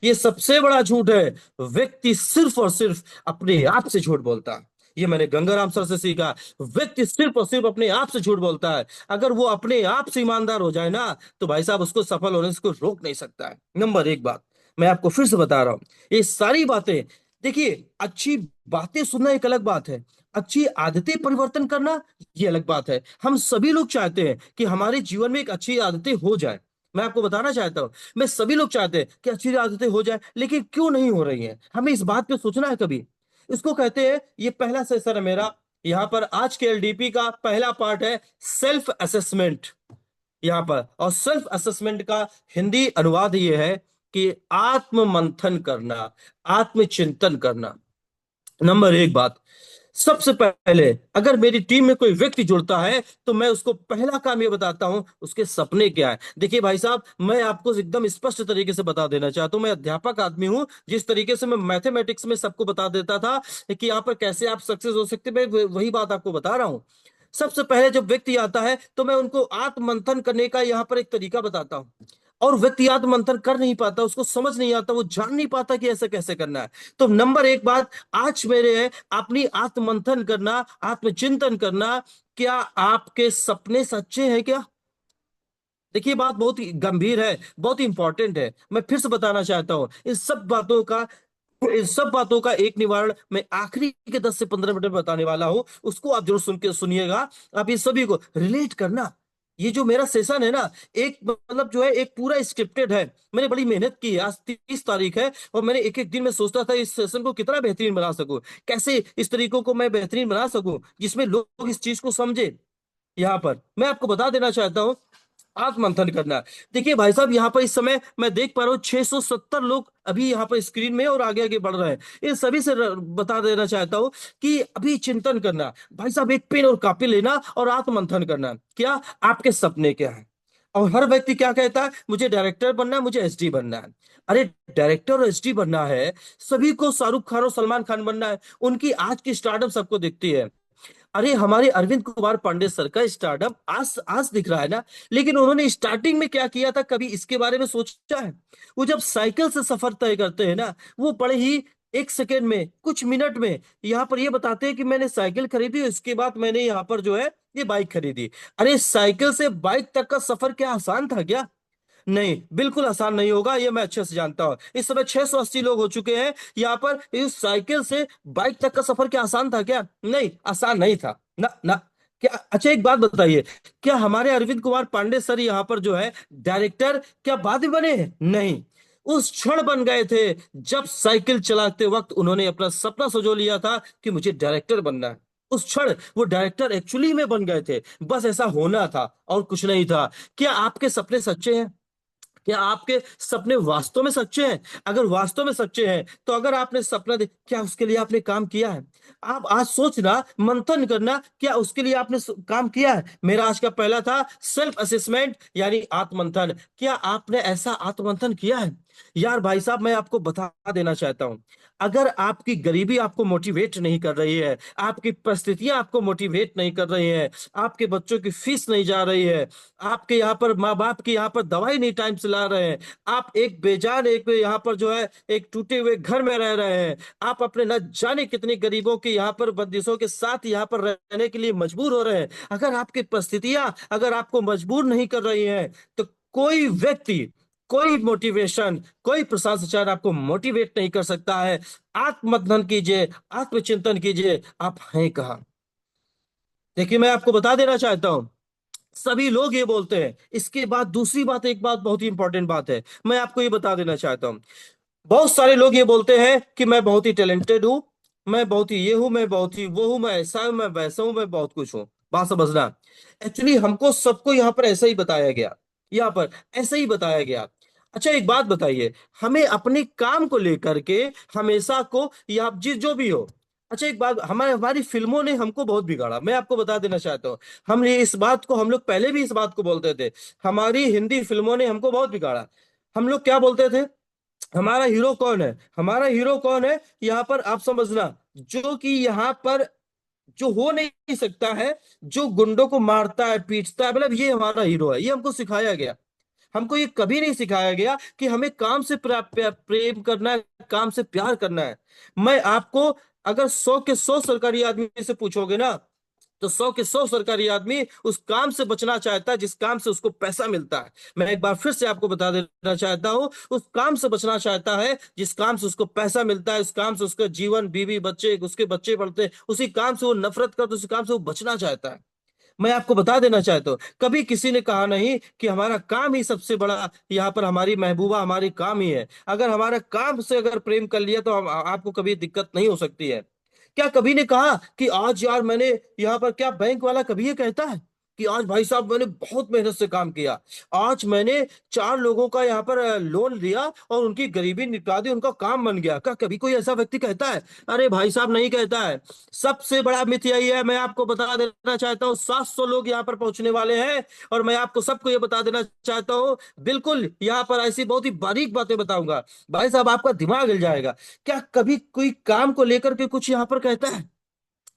[SPEAKER 1] ये सबसे बड़ा झूठ है। व्यक्ति सिर्फ और सिर्फ अपने आप से झूठ बोलता है, ये मैंने गंगाराम सर से सीखा। व्यक्ति सिर्फ और सिर्फ अपने आप से झूठ बोलता है। अगर वो अपने आप से ईमानदार हो जाए ना, तो भाई साहब उसको सफल होने से कोई रोक नहीं सकता है। नंबर एक बात मैं आपको फिर से बता रहा हूं, ये सारी बातें, देखिए अच्छी बातें सुनना एक अलग बात है, अच्छी आदतें परिवर्तन करना ये अलग बात है। हम सभी लोग चाहते हैं कि हमारे जीवन में एक अच्छी आदतें हो जाए। मैं आपको बताना चाहता हूं, मैं सभी लोग चाहते हैं कि अच्छी आदतें हो जाए, लेकिन क्यों नहीं हो रही हैं? हमें इस बात पे सोचना है कभी। इसको कहते हैं, ये पहला सेशन है मेरा यहाँ पर, आज के एलडीपी का पहला पार्ट है सेल्फ असेसमेंट यहाँ पर। और सेल्फ असेसमेंट का हिंदी अनुवाद ये है कि आत्म मंथन करना, आत्मचिंतन करना। नंबर एक बात, सबसे पहले अगर मेरी टीम में कोई व्यक्ति जुड़ता है, तो मैं उसको पहला काम ये बताता हूं उसके सपने क्या है। देखिए भाई साहब, मैं आपको एकदम स्पष्ट तरीके से बता देना चाहता हूं, मैं अध्यापक आदमी हूं। जिस तरीके से मैं मैथमेटिक्स में सबको बता देता था कि यहाँ पर कैसे आप सक्सेस हो सकते, मैं वही बात आपको बता रहा हूं। सबसे पहले जब व्यक्ति आता है तो मैं उनको आत्म मंथन करने का यहाँ पर एक तरीका बताता हूँ, और व्यक्ति आत्म मंथन कर नहीं पाता, उसको समझ नहीं आता, वो जान नहीं पाता कि ऐसे कैसे करना है। तो नंबर एक बात आज मेरे है, अपनी आत्म मंथन करना, आत्मचिंतन करना। क्या आपके सपने सच्चे हैं क्या? देखिए बात बहुत ही गंभीर है, बहुत ही इंपॉर्टेंट है। मैं फिर से बताना चाहता हूं, इन सब बातों का एक निवारण मैं आखिरी के 10 से 15 मिनट में बताने वाला हूं, उसको आप जरूर सुन के सुनिएगा। आप ये सभी को रिलेट करना। ये जो मेरा सेशन है ना, एक मतलब जो है एक पूरा स्क्रिप्टेड है। मैंने बड़ी मेहनत की है, आज 30 तारीख है, और मैंने एक एक दिन में सोचता था इस सेशन को कितना बेहतरीन बना सकूं, कैसे इस तरीकों को मैं बेहतरीन बना सकूं जिसमें लोग इस चीज को समझे। यहाँ पर मैं आपको बता देना चाहता हूँ, आत्ममंथन करना। देखिए भाई साहब, यहाँ पर इस समय मैं देख पा रहा हूँ 670 लोग अभी यहाँ पर स्क्रीन में और आगे आगे बढ़ रहे हैं। इन सभी से बता देना चाहता हूँ कि अभी चिंतन करना भाई साहब, एक पेन और कॉपी लेना और आत्ममंथन करना। क्या आपके सपने क्या है? और हर व्यक्ति क्या कहता है, मुझे डायरेक्टर बनना है, मुझे एसडी बनना है। अरे डायरेक्टर और एसडी बनना है, सभी को शाहरुख खान और सलमान खान बनना है। उनकी आज की स्टार्टअप सबको दिखती है। अरे हमारे अरविंद कुमार पांडे सर का स्टार्टअप आज आज दिख रहा है ना, लेकिन उन्होंने स्टार्टिंग में क्या किया था, कभी इसके बारे में सोचा है? वो जब साइकिल से सफर तय करते हैं ना, वो बड़े ही एक सेकेंड में, कुछ मिनट में यहाँ पर ये बताते हैं कि मैंने साइकिल खरीदी, इसके बाद मैंने यहाँ पर जो है ये बाइक खरीदी। अरे साइकिल से बाइक तक का सफर क्या आसान था क्या? नहीं, बिल्कुल आसान नहीं होगा, ये मैं अच्छे से जानता हूं। इस समय 680 लोग हो चुके हैं यहाँ पर। इस साइकिल से बाइक तक का सफर क्या आसान था क्या? नहीं, आसान नहीं था ना ना। क्या, अच्छा एक बात बताइए, क्या हमारे अरविंद कुमार पांडे सर यहाँ पर जो है डायरेक्टर क्या बाद में बने हैं? नहीं, उस क्षण बन गए थे जब साइकिल चलाते वक्त उन्होंने अपना सपना सजो लिया था कि मुझे डायरेक्टर बनना है। उस क्षण वो डायरेक्टर एक्चुअली में बन गए थे। बस ऐसा होना था और कुछ नहीं था। क्या आपके सपने सच्चे हैं? क्या आपके सपने वास्तव में सच्चे हैं? अगर वास्तव में सच्चे हैं तो अगर आपने सपना क्या उसके लिए आपने काम किया है? आप आज सोचना, मंथन करना, क्या उसके लिए आपने काम किया है? मेरा आज का पहला था सेल्फ असेसमेंट यानी आत्मंथन। क्या आपने ऐसा आत्मंथन किया है? यार भाई साहब, मैं आपको बता देना चाहता हूं, अगर आपकी गरीबी आपको मोटिवेट नहीं कर रही है, आपकी परिस्थितियां आपको मोटिवेट नहीं कर रही हैं, आपके बच्चों की फीस नहीं जा रही है, आपके यहाँ पर माँ बाप की यहाँ पर दवाई नहीं टाइम से ला रहे हैं, आप एक बेजान एक यहाँ पर जो है एक टूटे हुए घर में रह रहे हैं, आप अपने न जाने कितने गरीबों के यहाँ पर बंदिशों के साथ यहाँ पर रहने के लिए मजबूर हो रहे हैं, अगर आपकी परिस्थितियां अगर आपको मजबूर नहीं कर रही हैं, तो कोई व्यक्ति, कोई मोटिवेशन, कोई प्रशासन आपको मोटिवेट नहीं कर सकता है। आत्ममंथन कीजिए, आत्मचिंतन कीजिए, आप हैं कहाँ। देखिए मैं आपको बता देना चाहता हूं, सभी लोग ये बोलते हैं। इसके बाद दूसरी बात, एक बात बहुत ही इंपॉर्टेंट बात है, मैं आपको ये बता देना चाहता हूँ। बहुत सारे लोग ये बोलते हैं कि मैं बहुत ही टैलेंटेड हूं, मैं बहुत ही ये हूं, मैं बहुत ही वो हूं, मैं ऐसा हूं, मैं वैसा हूं, मैं बहुत कुछ हूं। बात समझना, एक्चुअली हमको सबको यहाँ पर ऐसा ही बताया गया, यहाँ पर ऐसा ही बताया गया। अच्छा एक बात बताइए, हमें अपने काम को लेकर के हमेशा को, या जिस जो भी हो। अच्छा एक बात, हमारे हमारी फिल्मों ने हमको बहुत बिगाड़ा, मैं आपको बता देना चाहता हूँ। हम ये इस बात को, हम लोग पहले भी इस बात को बोलते थे, हमारी हिंदी फिल्मों ने हमको बहुत बिगाड़ा। हम लोग क्या बोलते थे, हमारा हीरो कौन है, हमारा हीरो कौन है, यहाँ पर आप समझना, जो कि यहाँ पर जो हो नहीं सकता है, जो गुंडों को मारता है पीटता है, मतलब ये हमारा हीरो है। ये हमको सिखाया गया। हमको ये कभी नहीं सिखाया गया कि हमें काम से प्रेम करना है, काम से प्यार करना है। मैं आपको, अगर 100 के 100 सरकारी आदमी से पूछोगे ना, तो 100 के 100 सरकारी आदमी उस काम से बचना चाहता है जिस काम से उसको पैसा मिलता है। मैं एक बार फिर से आपको बता देना चाहता हूं, उस काम से बचना चाहता है जिस काम से उसको पैसा मिलता है, उस काम से उसका जीवन, बीवी बच्चे, उसके बच्चे पढ़ते हैं, उसी काम से वो नफरत करता है, उसी काम से वो बचना चाहता है। मैं आपको बता देना चाहता हूँ, कभी किसी ने कहा नहीं कि हमारा काम ही सबसे बड़ा, यहाँ पर हमारी महबूबा हमारी काम ही है। अगर हमारा काम से अगर प्रेम कर लिया तो आपको कभी दिक्कत नहीं हो सकती है। क्या कभी ने कहा कि आज यार मैंने यहाँ पर, क्या बैंक वाला कभी ये कहता है कि आज भाई साहब मैंने बहुत मेहनत से काम किया, आज मैंने 4 लोगों का यहाँ पर लोन लिया और उनकी गरीबी निपटा दी, उनका काम बन गया? क्या कभी कोई ऐसा व्यक्ति कहता है? अरे भाई साहब नहीं कहता है। सबसे बड़ा मिथ यही है, मैं आपको बता देना चाहता हूँ, 700 लोग यहाँ पर पहुंचने वाले हैं और मैं आपको सबको ये बता देना चाहता हूँ, बिल्कुल यहाँ पर ऐसी बहुत ही बारीक बातें बताऊंगा, भाई साहब आपका दिमाग हिल जाएगा। क्या कभी कोई काम को लेकर के कुछ यहाँ पर कहता है?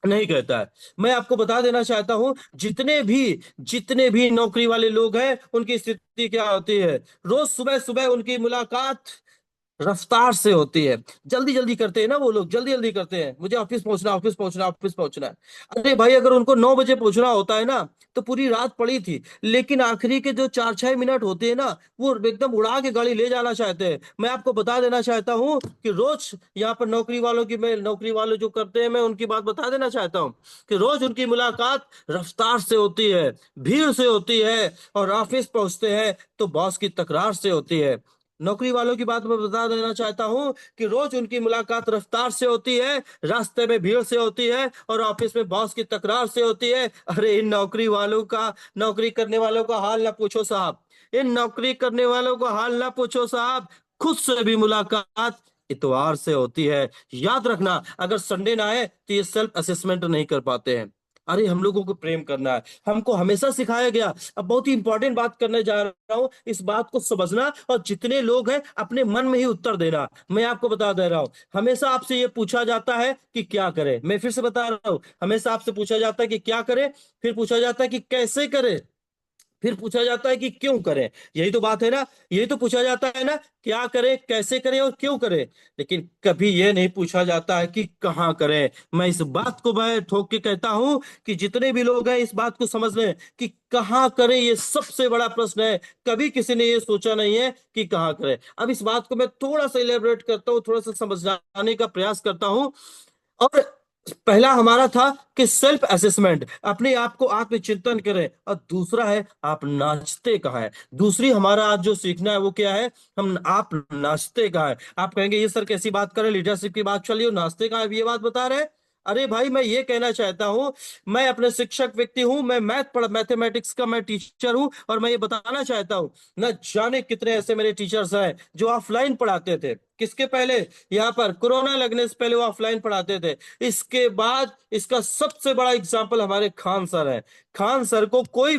[SPEAKER 1] नहीं कहता है। मैं आपको बता देना चाहता हूं, जितने भी नौकरी वाले लोग हैं उनकी स्थिति क्या होती है, रोज सुबह सुबह उनकी मुलाकात रफ्तार से होती है। जल्दी जल्दी करते हैं ना वो लोग, जल्दी जल्दी करते हैं, मुझे ऑफिस पहुंचना, ऑफिस पहुंचना, ऑफिस पहुंचना है। अरे भाई अगर उनको 9 बजे पहुंचना होता है ना, तो पूरी रात पड़ी थी, लेकिन आखिरी के जो 4-6 मिनट होते हैं ना, वो एकदम उड़ा के गाड़ी ले जाना चाहते हैं। मैं आपको बता देना चाहता हूँ कि रोज यहाँ पर नौकरी वालों की, मैं नौकरी वाले जो करते हैं मैं उनकी बात बता देना चाहता हूँ कि रोज उनकी मुलाकात रफ्तार से होती है, भीड़ से होती है, और ऑफिस पहुंचते हैं तो बॉस की तकरार से होती है। नौकरी वालों की बात मैं बता देना चाहता हूं कि रोज उनकी मुलाकात रफ्तार से होती है, रास्ते में भीड़ से होती है, और ऑफिस में बॉस की तकरार से होती है। अरे इन नौकरी वालों का, नौकरी करने वालों का हाल ना पूछो साहब। इन नौकरी करने वालों का हाल ना पूछो साहब। खुद से भी मुलाकात इतवार से होती है। याद रखना, अगर संडे ना आए तो ये सेल्फ असेसमेंट नहीं कर पाते हैं। अरे हम लोगों को प्रेम करना है, हमको हमेशा सिखाया गया। अब बहुत ही इंपॉर्टेंट बात करने जा रहा हूं, इस बात को समझना, और जितने लोग हैं अपने मन में ही उत्तर देना। मैं आपको बता दे रहा हूं, हमेशा आपसे ये पूछा जाता है कि क्या करें। मैं फिर से बता रहा हूं, हमेशा आपसे पूछा जाता है कि क्या करें, फिर पूछा जाता है कि कैसे करें, फिर पूछा जाता है कि क्यों करें। यही तो बात है ना, यही तो पूछा जाता है ना, क्या करें, कैसे करें और क्यों करें। लेकिन कभी यह नहीं पूछा जाता है कि कहाँ करें। मैं इस बात को मैं ठोक के कहता हूं कि जितने भी लोग हैं इस बात को समझ लें कि कहाँ करें ये सबसे बड़ा प्रश्न है। कभी किसी ने ये सोचा नहीं है कि कहाँ करें। अब इस बात को मैं थोड़ा सा इलेबोरेट करता हूँ, थोड़ा सा समझाने का प्रयास करता हूँ। और पहला हमारा था कि सेल्फ असेसमेंट, अपने आप को आत्मचिंतन करें, और दूसरा है आप नाचते कहाँ है। दूसरी हमारा आज जो सीखना है वो क्या है, हम आप नाचते कहाँ है। आप कहेंगे ये सर कैसी बात करें, लीडरशिप की बात चलिए, नाचते कहाँ है ये बात बता रहे हैं। अरे भाई मैं ये कहना चाहता हूं, मैं अपने शिक्षक व्यक्ति हूं, मैं मैथमेटिक्स का मैं टीचर हूं, और मैं ये बताना चाहता हूं, न जाने कितने ऐसे मेरे टीचर्स हैं जो ऑफलाइन पढ़ाते थे। किसके पहले, यहाँ पर कोरोना लगने से पहले वो ऑफलाइन पढ़ाते थे। इसके बाद इसका सबसे बड़ा एग्जाम्पल हमारे खान सर है। खान सर को कोई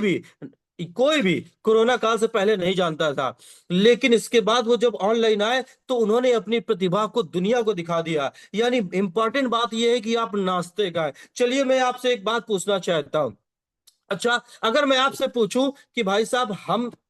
[SPEAKER 1] भी कोरोना काल से पहले नहीं जानता था, लेकिन इसके बाद वो जब ऑनलाइन आए तो उन्होंने अपनी प्रतिभा को दुनिया को दिखा दिया। यानी इंपॉर्टेंट बात यह है कि आप नाचते गाए। चलिए मैं आपसे एक बात पूछना चाहता हूं। अच्छा, अगर मैं आपसे पूछूं कि भाई साहब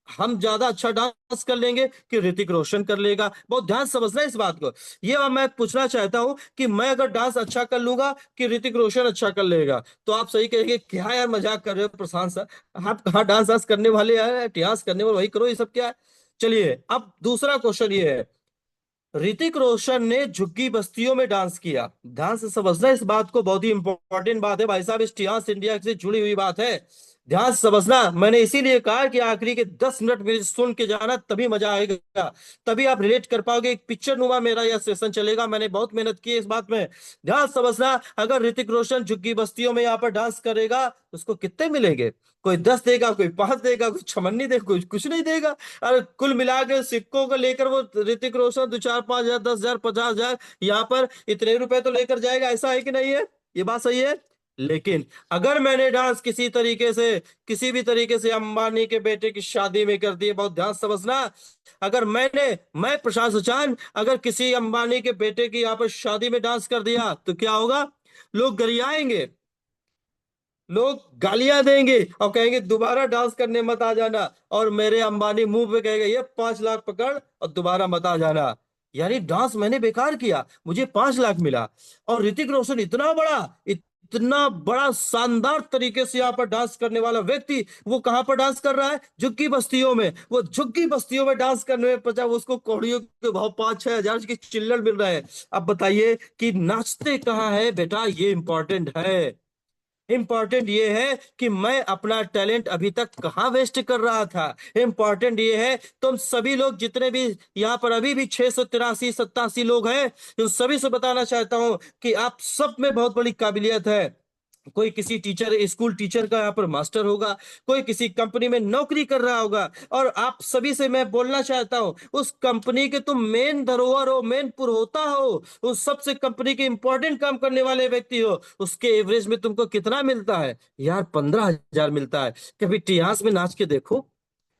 [SPEAKER 1] हम ज्यादा अच्छा डांस कर लेंगे कि ऋतिक रोशन कर लेगा, बहुत ध्यान से समझना इस बात को। ये मैं पूछना चाहता हूं कि मैं अगर डांस अच्छा कर लूंगा कि ऋतिक रोशन अच्छा कर लेगा, तो आप सही कहेंगे क्या यार मजाक कर रहे हो प्रशांत सर, आप कहाँ डांस वांस करने वाले हैं, इतिहास करने वाले वही करो, ये सब क्या है। चलिए अब दूसरा क्वेश्चन ये है, ऋतिक रोशन ने झुग्गी बस्तियों में डांस किया। ध्यान से समझना इस बात को, बहुत ही इंपॉर्टेंट बात है भाई साहब, इस टियास इंडिया से जुड़ी हुई बात है। ध्यान से समझना, मैंने इसीलिए कहा कि आखिरी के 10 मिनट मेरे सुन के जाना, तभी मजा आएगा, तभी आप रिलेट कर पाओगे। एक पिक्चर नुमा मेरा यह सेशन चलेगा, मैंने बहुत मेहनत की है इस बात में। ध्यान से समझना, अगर ऋतिक रोशन झुग्गी बस्तियों में यहाँ पर डांस करेगा तो उसको कितने मिलेंगे। कोई 10 देगा, कोई 5 देगा, कोई छमन्नी देगा, कोई कुछ नहीं देगा। अरे कुल मिला के सिक्कों को लेकर वो ऋतिक रोशन 2 4 5 हजार 10 हजार 50 हजार यहाँ पर इतने रुपए तो लेकर जाएगा, ऐसा है कि नहीं है, ये बात सही है। लेकिन अगर मैंने डांस किसी तरीके से, किसी भी तरीके से अंबानी के बेटे की शादी में कर दिए, बहुत ध्यान से समझना, अगर मैं प्रशांत सुचान अगर किसी अंबानी के बेटे की यहाँ पर शादी में डांस कर दिया तो क्या होगा, लोग गरियाएंगे, लोग गालियां देंगे और कहेंगे दोबारा डांस करने मत आ जाना, और मेरे अंबानी मुंह पे कहेगा ये 5 लाख पकड़ और दोबारा मत आ जाना। यानी डांस मैंने बेकार किया, मुझे 5 लाख मिला। और ऋतिक रोशन इतना बड़ा शानदार तरीके से यहाँ पर डांस करने वाला व्यक्ति, वो कहां पर डांस कर रहा है, झुग्गी बस्तियों में। वो झुग्गी बस्तियों में डांस करने में पचा उसको कौड़ियों के भाव 5 6 हजार की चिल्लड़ मिल रहा है। अब बताइए कि नाचते कहाँ है बेटा, ये इंपॉर्टेंट है। इंपॉर्टेंट ये है कि मैं अपना टैलेंट अभी तक कहाँ वेस्ट कर रहा था। इंपॉर्टेंट ये है, तुम सभी लोग जितने भी यहाँ पर अभी भी 683 87 लोग हैं, उन सभी से बताना चाहता हूं कि आप सब में बहुत बड़ी काबिलियत है। कोई किसी टीचर, स्कूल टीचर का यहाँ पर मास्टर होगा, कोई किसी कंपनी में नौकरी कर रहा होगा, और आप सभी से मैं बोलना चाहता हूं उस कंपनी के तुम मेन धरोहर हो, मेन पुरोहिता हो, उस सबसे कंपनी के इंपॉर्टेंट काम करने वाले व्यक्ति हो। उसके एवरेज में तुमको कितना मिलता है यार, 15 हजार मिलता है। कभी इतिहास में नाच के देखो,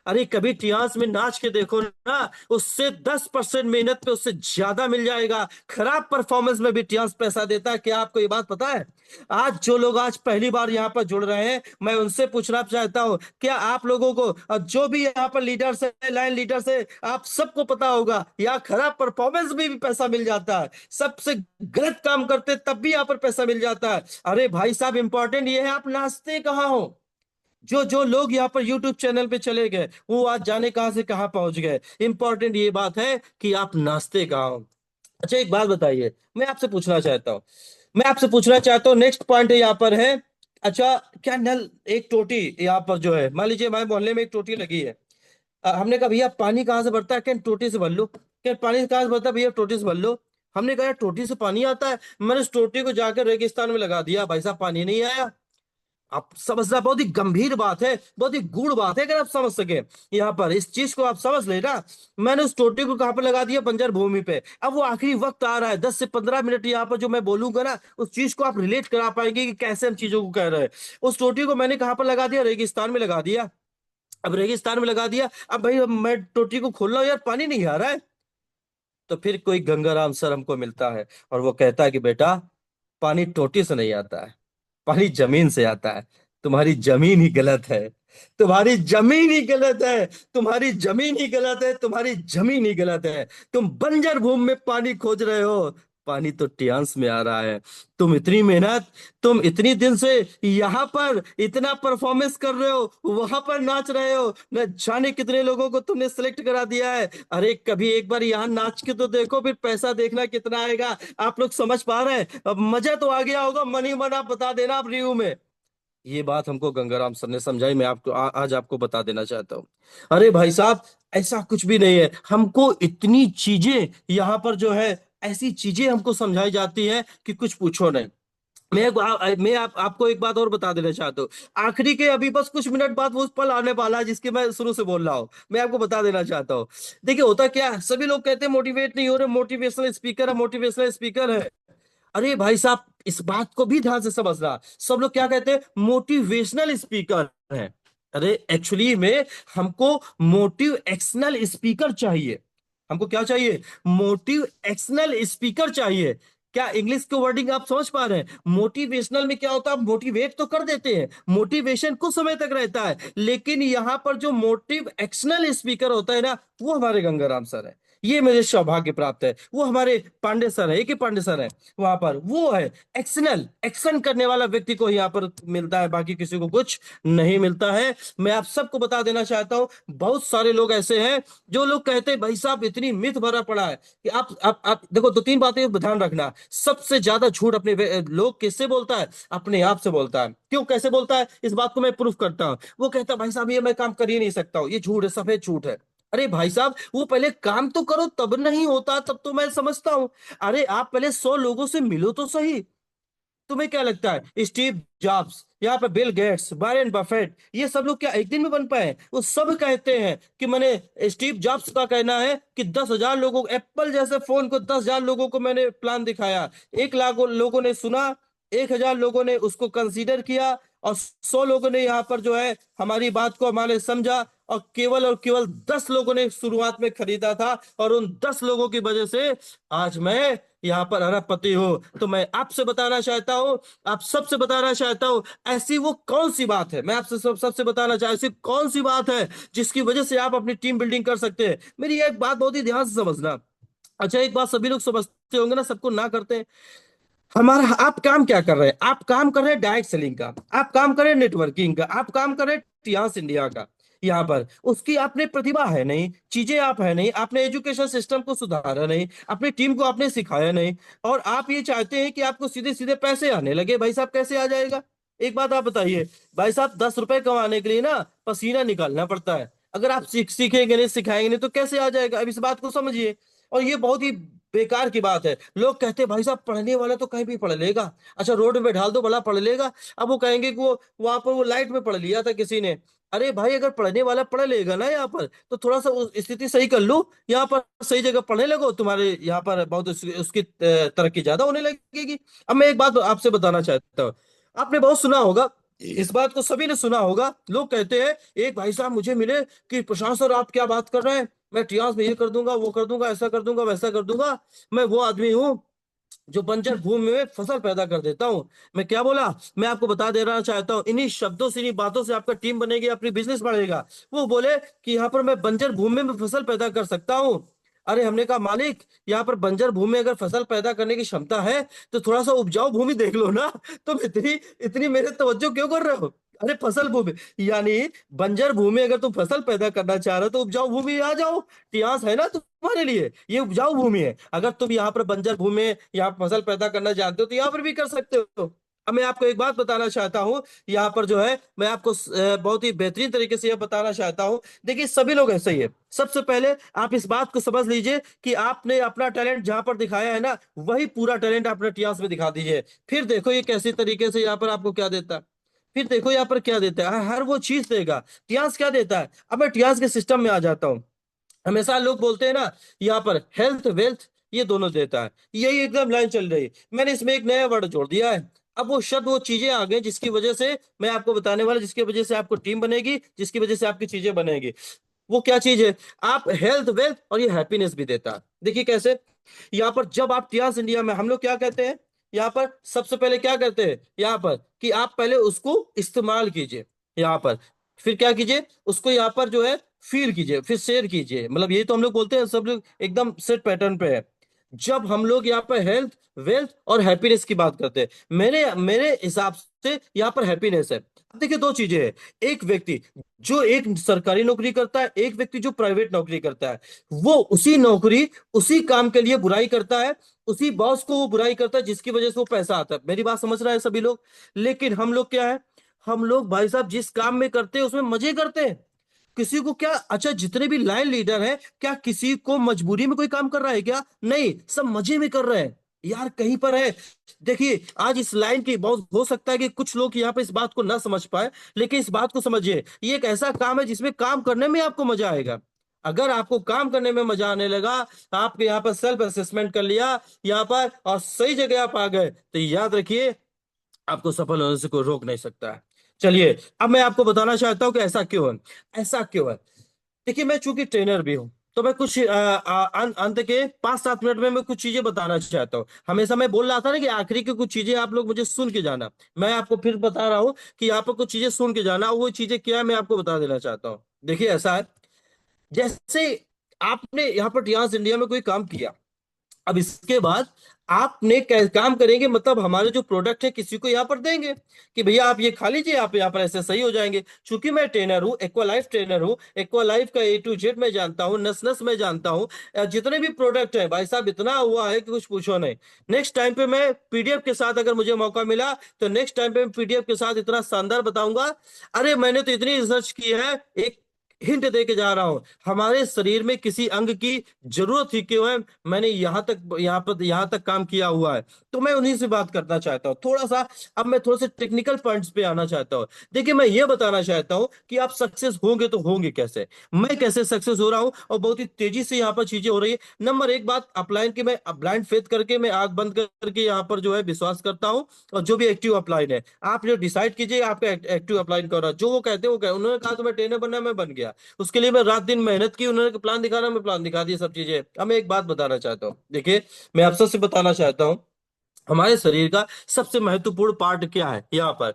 [SPEAKER 1] अरे कभी इतिहास में नाच के देखो ना, उससे 10% मेहनत पे उससे ज्यादा मिल जाएगा। खराब परफॉर्मेंस में भी इतिहास पैसा देता है, क्या आपको ये बात पता है। आज जो लोग आज पहली बार यहाँ पर जुड़ रहे हैं, मैं उनसे पूछना चाहता हूँ, क्या आप लोगों को, और जो भी यहाँ पर लीडर्स है, लाइन लीडर्स है, आप सबको पता होगा यहाँ खराब परफॉर्मेंस में भी पैसा मिल जाता है, सबसे गलत काम करते तब भी यहाँ पर पैसा मिल जाता है। अरे भाई साहब इंपॉर्टेंट ये है आप नाचते कहाँ हो। जो जो लोग यहाँ पर यूट्यूब चैनल पे चले गए वो आज जाने कहां से कहां पहुंच गए। इंपॉर्टेंट ये बात है कि आप नाचते कहाँ हो। अच्छा एक बात बताइए, मैं आपसे पूछना चाहता हूँ, नेक्स्ट पॉइंट यहाँ पर है। अच्छा, क्या नल, एक टोटी यहाँ पर जो है, मान लीजिए हमारे मोहल्ले में एक टोटी लगी है, हमने कहा भैया पानी कहाँ से भरता है? क्या टोटी से भर लो। क्या पानी कहाँ से भरता है? भैया टोटी से भर लो। हमने कहा यार टोटी से पानी आता है। मैंने उस टोटी को जाकर रेगिस्तान में लगा दिया, भाई साहब पानी नहीं आया। आप समझना, बहुत ही गंभीर बात है, बहुत ही गूढ़ बात है, अगर आप समझ सके यहाँ पर इस चीज को आप समझ लेना। मैंने उस टोटी को कहाँ पर लगा दिया? बंजर भूमि पे। अब वो आखिरी वक्त आ रहा है, 10 से 15 मिनट यहाँ पर जो मैं बोलूंगा ना, उस चीज को आप रिलेट करा पाएंगे कि कैसे हम चीजों को कह रहे हैं। उस टोटी को मैंने कहाँ पर लगा दिया? रेगिस्तान में लगा दिया। अब रेगिस्तान में लगा दिया, अब भाई अब मैं टोटी को खोल रहा हूँ यार, पानी नहीं आ रहा है। तो फिर कोई गंगाराम सर हमको मिलता है और वो कहता है कि बेटा, पानी टोटी से नहीं आता है, पानी जमीन से आता है। तुम्हारी जमीन ही गलत है, तुम्हारी जमीन ही गलत है, तुम्हारी जमीन ही गलत है, तुम्हारी जमीन ही गलत है। तुम बंजर भूमि में पानी खोज रहे हो, पानी तो टियांस में आ रहा है। तुम इतनी मेहनत, तुम इतनी दिन से यहाँ पर इतना परफॉर्मेंस कर रहे हो, वहां पर नाच रहे हो, न जाने कितने लोगों को तुमने सिलेक्ट करा दिया है। अरे कभी एक बार यहाँ नाच के तो देखो, फिर पैसा देखना कितना आएगा। आप लोग समझ पा रहे हैं? अब मजा तो आ गया होगा, मन ही मन आप बता देना आप रिव्यू में। ये बात हमको गंगाराम सर ने समझाई, मैं आपको आज आपको बता देना चाहता हूँ। अरे भाई साहब, ऐसा कुछ भी नहीं है। हमको इतनी चीजें यहाँ पर जो है, ऐसी चीजें हमको समझाई जाती हैं कि कुछ पूछो नहीं। आपको एक बात और बता देना चाहता हूँ। आखिरी के अभी बस कुछ मिनट बाद वो पल आने वाला है जिसके मैं शुरू से बोल रहा हूँ, मैं आपको बता देना चाहता हूँ। देखिए होता क्या है, सभी लोग कहते हैं मोटिवेट नहीं हो रहे, मोटिवेशनल स्पीकर है, मोटिवेशनल स्पीकर है। अरे भाई साहब, इस बात को भी ध्यान से समझना। सब लोग क्या कहते हैं? मोटिवेशनल स्पीकर है। अरे एक्चुअली में हमको मोटिव एक्शनल स्पीकर चाहिए। हमको क्या चाहिए? मोटिव एक्शनल स्पीकर चाहिए। क्या इंग्लिश के वर्डिंग आप समझ पा रहे हैं? मोटिवेशनल में क्या होता है? आप मोटिवेट तो कर देते हैं, मोटिवेशन कुछ समय तक रहता है, लेकिन यहां पर जो मोटिव एक्शनल स्पीकर होता है ना, वो हमारे गंगाराम सर है। ये मुझे सौभाग्य प्राप्त है। वो हमारे पांडे सर है, एक ही पांडे सर है वहां पर, वो है एक्शनल, एक्शन करने वाला व्यक्ति को यहाँ पर मिलता है, बाकी किसी को कुछ नहीं मिलता है। मैं आप सबको बता देना चाहता हूँ, बहुत सारे लोग ऐसे हैं जो लोग कहते हैं भाई साहब इतनी मिथ भरा पड़ा है कि आप देखो, 2 3 बातें ध्यान रखना। सबसे ज्यादा झूठ अपने लोग किससे बोलता है? अपने आप से बोलता है। क्यों, कैसे बोलता है? इस बात को मैं प्रूफ करता हूँ। वो कहता है भाई साहब ये मैं काम कर ही नहीं सकता हूँ, ये झूठ है, सफेद झूठ है। अरे भाई साहब, वो पहले काम तो करो, तब नहीं होता तब तो मैं समझता हूं। अरे आप पहले 100 लोगों से मिलो तो सही। तुम्हें क्या लगता है स्टीव जॉब्स, यहाँ पे बिल गेट्स, वारेन बफेट, ये सब लोग क्या एक दिन में बन पाए? वो सब कहते हैं कि मैंने, स्टीव जॉब्स का कहना है कि 10,000 लोगों, एप्पल जैसे फोन को 10,000 लोगों को मैंने प्लान दिखाया, 1 लाख लोगों ने सुना, 1,000 लोगों ने उसको कंसीडर किया, और 100 लोगों ने यहाँ पर जो है हमारी बात को हमारे समझा, और केवल 10 लोगों ने शुरुआत में खरीदा था, और उन 10 लोगों की वजह से आज मैं यहाँ पर अरबपति हूं। तो मैं आपसे बताना चाहता हूं, आप सबसे बताना चाहता हूं, ऐसी वो कौन सी बात है, मैं आपसे सबसे बताना चाहता, ऐसी कौन सी बात है जिसकी वजह से आप अपनी टीम बिल्डिंग कर सकते हैं? मेरी एक बात बहुत ही ध्यान से समझना। अच्छा, एक बात सभी लोग समझते होंगे ना, सबको ना करते हैं। हमारा, आप काम क्या कर रहे हैं? आप काम कर रहे हैं डायरेक्ट सेलिंग का, आप काम कर रहे हैं नेटवर्किंग का, आप काम कर रहे हैं टियास इंडिया का। यहाँ पर उसकी आपने प्रतिभा है नहीं, चीजें आप है नहीं, आपने एजुकेशन सिस्टम को सुधारा नहीं, अपनी टीम को आपने सिखाया नहीं, और आप ये चाहते हैं कि आपको सीधे सीधे पैसे आने लगे। भाई साहब कैसे आ जाएगा? एक बात आप बताइए। भाई साहब 10 रुपए कमाने के लिए ना पसीना निकालना पड़ता है। अगर आप सीखेंगे नहीं, सिखाएंगे नहीं, तो कैसे आ जाएगा? अब इस बात को समझिए। और ये बहुत ही बेकार की बात है। लोग कहते हैं भाई साहब पढ़ने वाला तो कहीं भी पढ़ लेगा। अच्छा रोड में ढाल दो, भला पढ़ लेगा। अब वो कहेंगे कि वो वहां पर वो लाइट में पढ़ लिया था किसी ने। अरे भाई, अगर पढ़ने वाला पढ़ लेगा ना यहाँ पर, तो थोड़ा सा स्थिति सही कर लो, यहाँ पर सही जगह पढ़ने लगो, तुम्हारे यहाँ पर बहुत उसकी तरक्की ज्यादा होने लगेगी। अब मैं एक बात आपसे बताना चाहता हूँ। आपने बहुत सुना होगा, इस बात को सभी ने सुना होगा, लोग कहते हैं एक भाई साहब मुझे मिले कि प्रशांत सर आप क्या बात कर रहे हैं, मैं ट्रियास में ये कर दूंगा, वो कर दूंगा, ऐसा कर दूंगा, वैसा कर दूंगा। मैं वो आदमी हूँ जो बंजर भूमि में फसल पैदा कर देता हूँ। मैं क्या बोला? मैं आपको बता देना चाहता हूँ, इन्हीं शब्दों से, इन्हीं बातों से आपका टीम बनेगी, अपनी बिजनेस बढ़ेगा। वो बोले कि यहाँ पर मैं बंजर भूमि में फसल पैदा कर सकता हूँ। अरे हमने कहा मालिक, यहाँ पर बंजर भूमि में अगर फसल पैदा करने की क्षमता है, तो थोड़ा सा उपजाऊ भूमि देख लो ना। तुम इतनी इतनी मेरे तवज्जो क्यों कर रहे हो? अरे फसल भूमि, यानी बंजर भूमि, अगर तुम फसल पैदा करना चाह रहे हो तो उपजाऊ भूमि आ जाओ। इतिहास है ना तुम्हारे लिए, ये उपजाऊ भूमि है। अगर तुम यहाँ पर बंजर भूमि में यहाँ फसल पैदा करना जानते हो तो यहाँ पर भी कर सकते हो। अब मैं आपको एक बात बताना चाहता हूँ, यहाँ पर जो है मैं आपको बहुत ही बेहतरीन तरीके से यह बताना चाहता हूँ। देखिए सभी लोग ऐसे ही है। सबसे पहले आप इस बात को समझ लीजिए कि आपने अपना टैलेंट जहां पर दिखाया है ना, वही पूरा टैलेंट अपने टियास में दिखा दीजिए। फिर देखो ये कैसी तरीके से यहाँ पर आपको क्या देता है। फिर देखो यहाँ पर क्या देता है, हर वो चीज देगा। टियास क्या देता है, अब मैं टियास के सिस्टम में आ जाता हूँ। हमेशा लोग बोलते हैं ना, यहाँ पर हेल्थ वेल्थ ये दोनों देता है, यही एकदम लाइन चल रही है। मैंने इसमें एक नया वर्ड जोड़ दिया है। अब वो शब्द वो चीजें आ गई जिसकी वजह से मैं आपको बताने वाला, जिसकी वजह से आपको टीम बनेगी, जिसकी वजह से आपकी चीजें बनेगी। वो क्या चीज है, आप हेल्थ वेल्थ और ये हैप्पीनेस भी देता है। देखिए कैसे, यहाँ पर जब आप टियास इंडिया में हम लोग क्या कहते हैं, यहाँ पर सबसे पहले क्या करते हैं यहाँ पर कि आप पहले उसको इस्तेमाल कीजिए। यहाँ पर फिर क्या कीजिए, उसको यहाँ पर जो है फील कीजिए, फिर शेयर कीजिए। मतलब यही तो हम लोग बोलते हैं, सब लोग एकदम सेट पैटर्न पे है। जब हम लोग यहाँ पर हेल्थ वेल्थ और हैप्पीनेस की बात करते हैं, मेरे मेरे हिसाब से यहाँ पर हैप्पीनेस है। अब देखिए दो चीजें हैं, एक व्यक्ति जो एक सरकारी नौकरी करता है, एक व्यक्ति जो प्राइवेट नौकरी करता है, वो उसी नौकरी उसी काम के लिए बुराई करता है, उसी बॉस को वो बुराई करता है जिसकी वजह से वो पैसा आता है। मेरी बात समझ रहा है सभी लोग। लेकिन हम लोग क्या है, हम लोग भाई साहब जिस काम में करते हैं उसमें मजे करते हैं। किसी को क्या, अच्छा जितने भी लाइन लीडर हैं, क्या किसी को मजबूरी में कोई काम कर रहा है क्या, नहीं, सब मजे में कर रहे हैं यार, कहीं पर है। देखिए आज इस लाइन की बहुत हो सकता है कि कुछ लोग यहाँ पे इस बात को ना समझ पाए, लेकिन इस बात को समझिए, ये एक ऐसा काम है जिसमें काम करने में आपको मजा आएगा। अगर आपको काम करने में मजा आने लगा, आपके यहाँ पर सेल्फ असेसमेंट कर लिया यहाँ पर और सही जगह आप आ गए, तो याद रखिए आपको सफल होने से कोई रोक नहीं सकता है। चलिए अब मैं आपको बताना चाहता हूं कि ऐसा क्यों है। ऐसा क्यों है, देखिए मैं चूंकि ट्रेनर भी हूं, तो मैं कुछ अंत के 5-7 मिनट में मैं कुछ चीजें बताना चाहता हूँ। हमेशा मैं बोल रहा था ना कि आखिरी की कुछ चीजें आप लोग मुझे सुन के जाना। मैं आपको फिर बता रहा हूँ कि यहाँ पर कुछ चीजें सुन के जाना, वो चीजें क्या है मैं आपको बता देना चाहता हूँ। देखिए ऐसा है, जैसे आपने यहाँ पर टियास इंडिया में कोई काम किया, अब इसके बाद आपने काम करेंगे, मतलब हमारे जो प्रोडक्ट है किसी को यहाँ पर देंगे कि भैया आप ये खा लीजिए, आप यहाँ पर ऐसे सही हो जाएंगे। चूंकि मैं ट्रेनर हूँ, एक्वा लाइफ ट्रेनर हूँ, एक्वा लाइफ का ए टू जेड मैं जानता हूँ, नस नस मैं जानता हूँ। जितने भी प्रोडक्ट है भाई साहब, इतना हुआ है कि कुछ पूछो नहीं। नेक्स्ट टाइम पे मैं पीडीएफ के साथ, अगर मुझे मौका मिला तो नेक्स्ट टाइम पे मैं पीडीएफ के साथ इतना शानदार बताऊंगा। अरे मैंने तो इतनी रिसर्च की है, एक हिंट दे के जा रहा हूं, हमारे शरीर में किसी अंग की जरूरत ही क्यों है, मैंने यहां तक काम किया हुआ है। तो मैं उन्हीं से बात करना चाहता हूं थोड़ा सा। अब मैं थोड़े से टेक्निकल पॉइंट्स पे आना चाहता हूं। देखिए मैं ये बताना चाहता हूं कि आप सक्सेस होंगे तो होंगे कैसे, मैं कैसे सक्सेस हो रहा हूं और बहुत ही तेजी से यहाँ पर चीजें हो रही है। नंबर एक बात अपलाइन की, मैं ब्लाइंड फेथ करके मैं आंख बंद करके यहाँ पर जो है विश्वास करता हूँ। और जो भी एक्टिव अपलाइन है, आप जो डिसाइड कीजिए आपका एक्टिव अपलाइन कर रहा है, जो वो कहते हैं वो उन्होंने कहा तुम्हें ट्रेनर बनना है, मैं बन गया। उसके लिए मैं रात दिन मेहनत की, उन्होंने प्लान दिखाना, मैं प्लान दिखा दिया सब चीजें। अब मैं एक बात बताना चाहता हूँ, देखिए मैं आप सबसे बताना चाहता हूँ, हमारे शरीर का सबसे महत्वपूर्ण पार्ट क्या है यहाँ पर।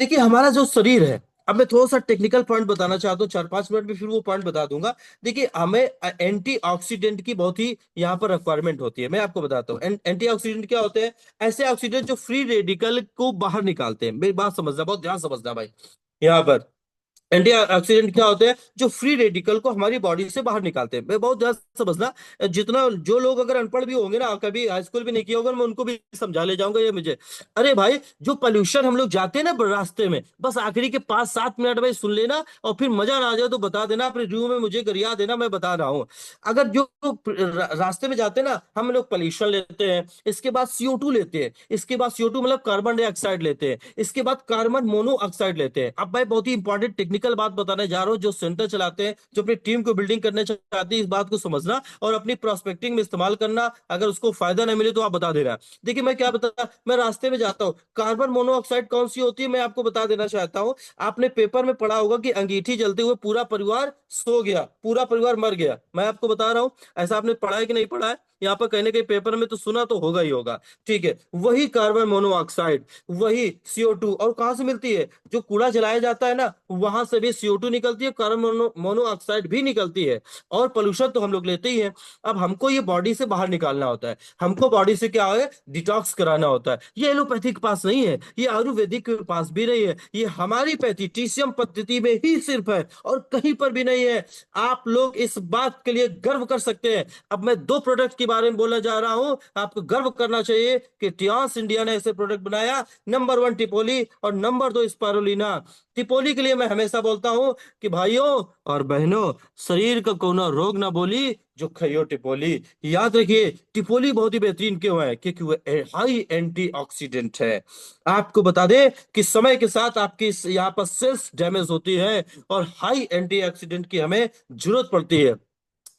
[SPEAKER 1] देखिए हमारा जो शरीर है, अब मैं थोड़ा सा टेक्निकल पॉइंट बताना चाहता हूँ, 4-5 मिनट में फिर वो पॉइंट बता दूंगा। देखिए हमें एंटीऑक्सीडेंट की बहुत ही यहाँ पर रिक्वायरमेंट होती है। मैं आपको बताता हूँ एंटीऑक्सीडेंट क्या होते हैं, ऐसे ऑक्सीडेंट जो फ्री रेडिकल को बाहर निकालते हैं। मेरी बात समझना, बहुत ध्यान समझना भाई। यहाँ पर एंटीऑक्सीडेंट क्या होते हैं, जो फ्री रेडिकल को हमारी बॉडी से बाहर निकालते हैं। मैं बहुत ध्यान से समझना, जितना जो लोग अगर अनपढ़ भी होंगे ना, कभी हाई स्कूल भी नहीं किया होगा, मैं उनको भी समझा ले जाऊंगा ये मुझे। अरे भाई जो पोल्यूशन हम लोग जाते हैं ना रास्ते में, बस आखिरी के 5-7 मिनट में सुन लेना और फिर मजा ना आ जाए तो बता देना, अपने रूह में मुझे गरिया देना, मैं बता रहा हूँ। अगर जो रास्ते में जाते हैं ना, हम लोग पोल्यूशन लेते हैं, इसके बाद CO2 लेते हैं, इसके बाद CO2 मतलब कार्बन डाइऑक्साइड लेते हैं, इसके बाद कार्बन मोनोऑक्साइड लेते हैं। अब मैं बहुत ही इंपॉर्टेंट टेक्निकल बात बताने जा रहा हूँ, जो सेंटर चलाते हैं, जो अपनी टीम को बिल्डिंग करने चाहते हैं, इस बात को समझना और अपनी प्रोस्पेक्टिंग में इस्तेमाल करना। अगर उसको फायदा नहीं मिले तो आप बता देना। देखिए मैं क्या बता, मैं रास्ते में जाता हूँ, कार्बन मोनोऑक्साइड कौन सी होती है मैं आपको बता देना चाहता हूँ। आपने पेपर में पढ़ा होगा कि अंगीठी जलते हुए पूरा परिवार सो गया, पूरा परिवार मर गया। मैं आपको बता रहा हूँ, ऐसा आपने पढ़ा है कि नहीं पढ़ा है, यहाँ पर कहीं ना कहीं पेपर में तो सुना तो होगा ही होगा। ठीक है, वही कार्बन मोनोऑक्साइड, वही CO2, और कहां से मिलती है, जो कूड़ा जलाया जाता है ना, वहां से भी CO2 निकलती है, कार्बन मोनोऑक्साइड भी निकलती है। और पोल्यूशन तो हम लोग लेते ही हैं। अब हमको ये बॉडी से बाहर निकालना होता है, हमको बॉडी से क्या है, डिटॉक्स कराना होता है। ये एलोपैथिक के पास नहीं है, ये आयुर्वेदिक के पास भी नहीं है, ये हमारी पैथी TCM पद्धति में ही सिर्फ है और कहीं पर भी नहीं है। आप लोग इस बात के लिए गर्व कर सकते हैं। अब मैं दो प्रोडक्ट की बारे में बोलने जा रहा हूं। आपको गर्व करना चाहिए कि टियास इंडिया ने ऐसे प्रोडक्ट बनाया। नंबर वन टिपोली और नंबर दो स्पारुलिना। टिपोली के लिए मैं हमेशा बोलता हूं कि भाइयों और बहनों, शरीर का कोई रोग ना बोली जो खइयो टिपोली। याद रखिए, टिपोली बहुत ही बेहतरीन क्यों है, क्योंकि वो हाई एंटीऑक्सीडेंट है। आपको बता दें कि समय के साथ आपकी यहाँ पर सेल्स डैमेज होती है और हाई एंटीऑक्सीडेंट की हमें जरूरत पड़ती है।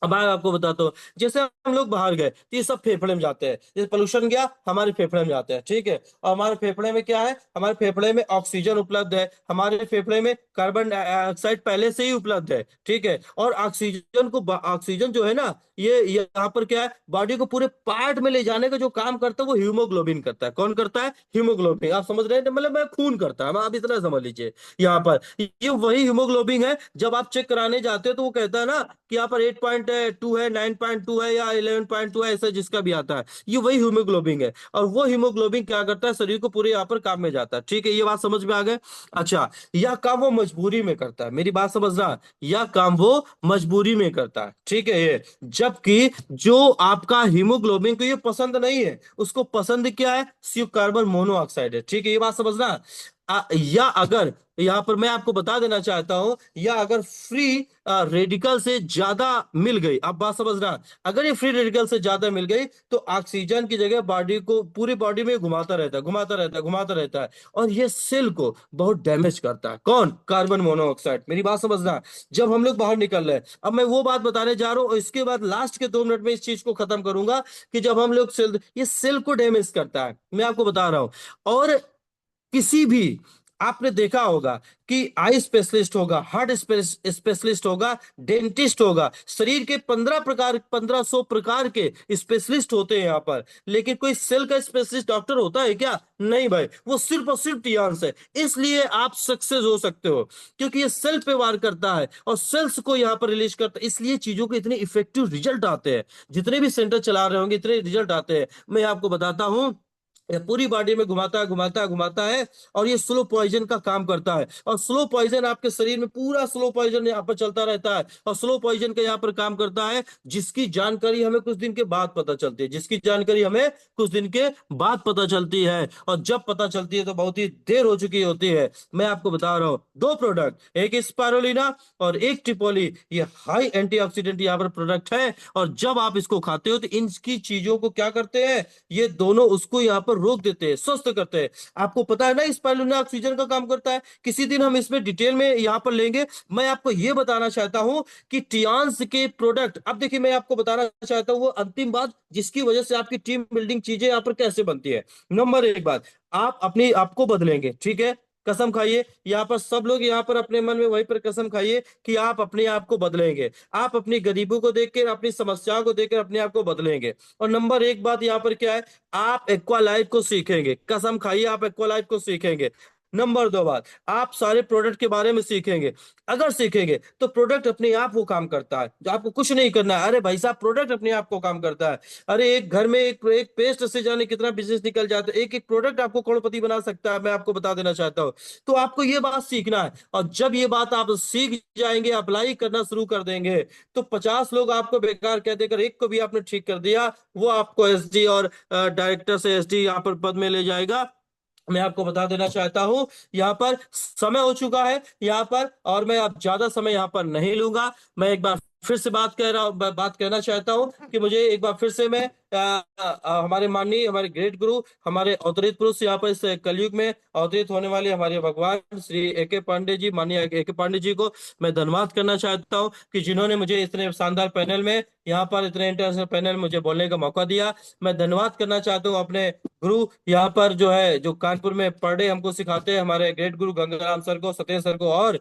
[SPEAKER 1] अब मैं आपको बताता हूँ, जैसे हम लोग बाहर गए तो ये सब फेफड़े में जाते हैं। जैसे पोल्यूशन गया, हमारे फेफड़े में जाते हैं, ठीक है। और हमारे फेफड़े में क्या है, हमारे फेफड़े में ऑक्सीजन उपलब्ध है, हमारे फेफड़े में कार्बन डाइऑक्साइड पहले से ही उपलब्ध है, ठीक है। और ऑक्सीजन जो है ना, ये यहाँ पर क्या है, बॉडी को पूरे पार्ट में ले जाने का जो काम करता है वो हीमोग्लोबिन करता है। कौन करता है? हीमोग्लोबिन। आप समझ रहे हैं, मतलब मैं खून करता है, आप इतना समझ लीजिए। यहाँ पर ये वही हीमोग्लोबिन है। जब आप चेक कराने जाते हो तो वो कहता है ना कि यहाँ पर 8.2 है, 9.2 है या 11.2 है, ऐसा जिसका भी आता है, ये वही हीमोग्लोबिन है। और वो हीमोग्लोबिन क्या करता है, शरीर को पूरे यहाँ पर काम में जाता है, ठीक है। ये बात समझ में आ गए? अच्छा, यह काम वो मजबूरी में करता है, मेरी बात समझना, यह काम वो मजबूरी में करता है, ठीक है। ये जबकि जो आपका हीमोग्लोबिन को ये पसंद नहीं है, उसको पसंद क्या है, सिर्फ कार्बन मोनोऑक्साइड है, ठीक है। ये बात समझना। या अगर यहाँ पर मैं आपको बता देना चाहता हूं, या अगर फ्री रेडिकल से ज्यादा मिल गई, आप बात समझना, अगर ये फ्री रेडिकल से ज्यादा मिल गई तो ऑक्सीजन की जगह बॉडी को, पूरी बॉडी में घुमाता रहता है, घुमाता रहता है, घुमाता रहता है, और ये सेल को बहुत डैमेज करता है। कौन? Carbon monoxide. मेरी बात समझना। जब हम लोग बाहर निकल रहे हैं, अब मैं वो बात बताने जा रहा हूं, और इसके बाद लास्ट के 2 मिनट में इस चीज को खत्म करूंगा कि जब हम लोग सेल, ये सेल को डैमेज करता है, मैं आपको बता रहा हूं। और किसी भी, आपने देखा होगा कि आई स्पेशलिस्ट होगा, हार्ट स्पेशलिस्ट होगा, डेंटिस्ट होगा, शरीर के 1500 प्रकार के स्पेशलिस्ट होते हैं यहाँ पर, लेकिन कोई सेल का स्पेशलिस्ट डॉक्टर होता है क्या? नहीं भाई, वो सिर्फ और सिर्फ टियान्स है। इसलिए आप सक्सेस हो सकते हो, क्योंकि ये सेल पे वार करता है और सेल्स को यहाँ पर रिलीज करता है, इसलिए चीजों के इतने इफेक्टिव रिजल्ट आते हैं। जितने भी सेंटर चला रहे होंगे इतने रिजल्ट आते हैं। मैं आपको बताता हूँ, ये पूरी बॉडी में घुमाता है, घुमाता है, घुमाता है, और ये स्लो पॉइजन का काम करता है। और स्लो पॉइजन आपके शरीर में पूरा स्लो पॉइजन यहाँ पर चलता रहता है, और स्लो पॉइजन का यहाँ पर काम करता है, जिसकी जानकारी हमें कुछ दिन के बाद पता चलती है, जिसकी जानकारी हमें कुछ दिन के बाद पता चलती है। और जब पता चलती है तो बहुत ही देर हो चुकी होती है। मैं आपको बता रहा हूँ, दो प्रोडक्ट, एक स्पारुलिना और एक ट्रिपोली, ये हाई एंटीऑक्सीडेंट यहाँ पर प्रोडक्ट है। और जब आप इसको खाते हो तो इनकी चीजों को क्या करते हैं, ये दोनों उसको यहाँ पर रोक देते हैं, स्वस्थ करते हैं। आपको पता है ना, स्पाइरुलिना ऑक्सीजन का काम करता है। किसी दिन हम इसमें डिटेल में यहाँ पर लेंगे। मैं आपको ये बताना चाहता हूं कि टियान्स के प्रोडक्ट, अब देखिए मैं आपको बताना चाहता हूं वो अंतिम बात, जिसकी वजह से आपकी टीम बिल्डिंग चीजें यहाँ पर कैसे बनती है। नंबर एक बात, आप अपनी आपको बदलेंगे, ठीक है। कसम खाइए, यहाँ पर सब लोग यहाँ पर अपने मन में वहीं पर कसम खाइए कि आप अपने आप को बदलेंगे। आप अपनी गरीबों को देखकर, अपनी समस्याओं को देखकर अपने आप को बदलेंगे। और नंबर एक बात यहाँ पर क्या है, आप एक्वा लाइफ को सीखेंगे। कसम खाइए, आप एक्वा लाइफ को सीखेंगे। नंबर दो बात, आप सारे प्रोडक्ट के बारे में सीखेंगे। अगर सीखेंगे तो प्रोडक्ट अपने आप वो काम करता है, जो आपको कुछ नहीं करना है। अरे भाई साहब, प्रोडक्ट अपने आप को काम करता है। अरे एक घर में एक पेस्ट से जाने कितना बिजनेस निकल जाता है। एक एक प्रोडक्ट आपको करोड़पति बना सकता है, मैं आपको बता देना चाहता हूँ। तो आपको ये बात सीखना है, और जब ये बात आप सीख जाएंगे, अप्लाई करना शुरू कर देंगे, तो 50 लोग आपको बेकार कह देकर एक को भी आपने ठीक कर दिया, वो आपको एसडी और डायरेक्टर से एसडी यहाँ पर पद में ले जाएगा। मैं आपको बता देना चाहता हूं, यहाँ पर समय हो चुका है यहाँ पर, और मैं अब ज्यादा समय यहाँ पर नहीं लूंगा। मैं एक बार फिर से बात कहना चाहता हूँ कि मुझे एक बार फिर से मैं हमारे माननीय, हमारे ग्रेट गुरु, हमारे अवतरित पुरुष, यहाँ पर इस कलयुग में अवतरित होने वाले हमारे भगवान श्री ए के पांडे जी, माननीय ए के पांडे जी को मैं धन्यवाद करना चाहता हूँ कि जिन्होंने मुझे इतने शानदार पैनल में, यहाँ पर इतने इंटरनेशनल पैनल में मुझे बोलने का मौका दिया। मैं धन्यवाद करना चाहता हूँ अपने गुरु, यहाँ पर जो है, जो कानपुर में पर डे हमको सिखाते हैं, हमारे ग्रेट गुरु गंगाराम सर को, सत्येंद्र सर को, और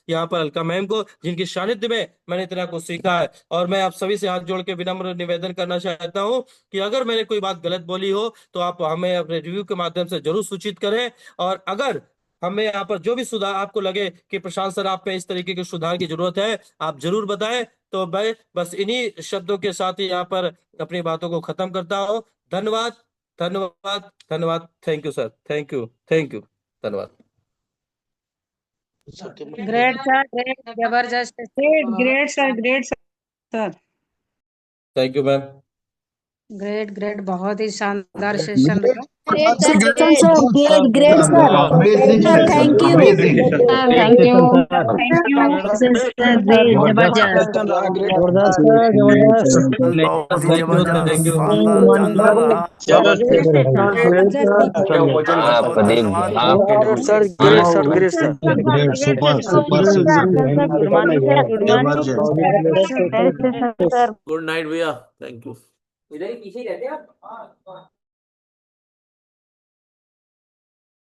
[SPEAKER 1] यहाँ पर अलका मैम को, जिनकी सानिध्य में मैंने इतना कुछ सीखा है। और मैं आप सभी से हाथ जोड़ के विनम्र निवेदन करना चाहता हूँ कि अगर मैंने कोई बात गलत बोली हो तो आप हमें अपने रिव्यू के माध्यम से जरूर सूचित करें। और अगर हमें यहाँ पर जो भी सुधार आपको लगे कि प्रशांत सर आप में इस तरीके के सुधार की जरूरत है, आप जरूर बताएं। तो मैं बस इन्हीं शब्दों के साथ ही यहाँ पर अपनी बातों को खत्म करता हूँ। धन्यवाद, धन्यवाद, धन्यवाद। Thank you sir, thank you, thank you, धन्यवाद।
[SPEAKER 3] ग्रेट सर, ग्रेट, जबरदस्त, great sir, great sir.
[SPEAKER 1] Thank you ma'am.
[SPEAKER 3] Great great, बहुत ही शानदार सेशन रहा।
[SPEAKER 4] Great sir,
[SPEAKER 5] Great
[SPEAKER 4] great.
[SPEAKER 5] sir, great sir.
[SPEAKER 6] Amazing
[SPEAKER 5] Sir,
[SPEAKER 6] session,
[SPEAKER 5] thank you.
[SPEAKER 6] amazing.
[SPEAKER 4] Thank you.
[SPEAKER 5] Sir, great, जबरदस्त.
[SPEAKER 7] जबरदस्त है, जबरदस्त।
[SPEAKER 1] Thank you thank you.
[SPEAKER 4] शानदार रहा।
[SPEAKER 7] Great
[SPEAKER 8] Pradeep ji आप
[SPEAKER 7] sir, great sir, great sir.
[SPEAKER 6] Great, super, super session.
[SPEAKER 4] Good morning, sir. Good morning.
[SPEAKER 6] Jabardast.
[SPEAKER 4] Best session, sir.
[SPEAKER 9] Good night भैया, thank you.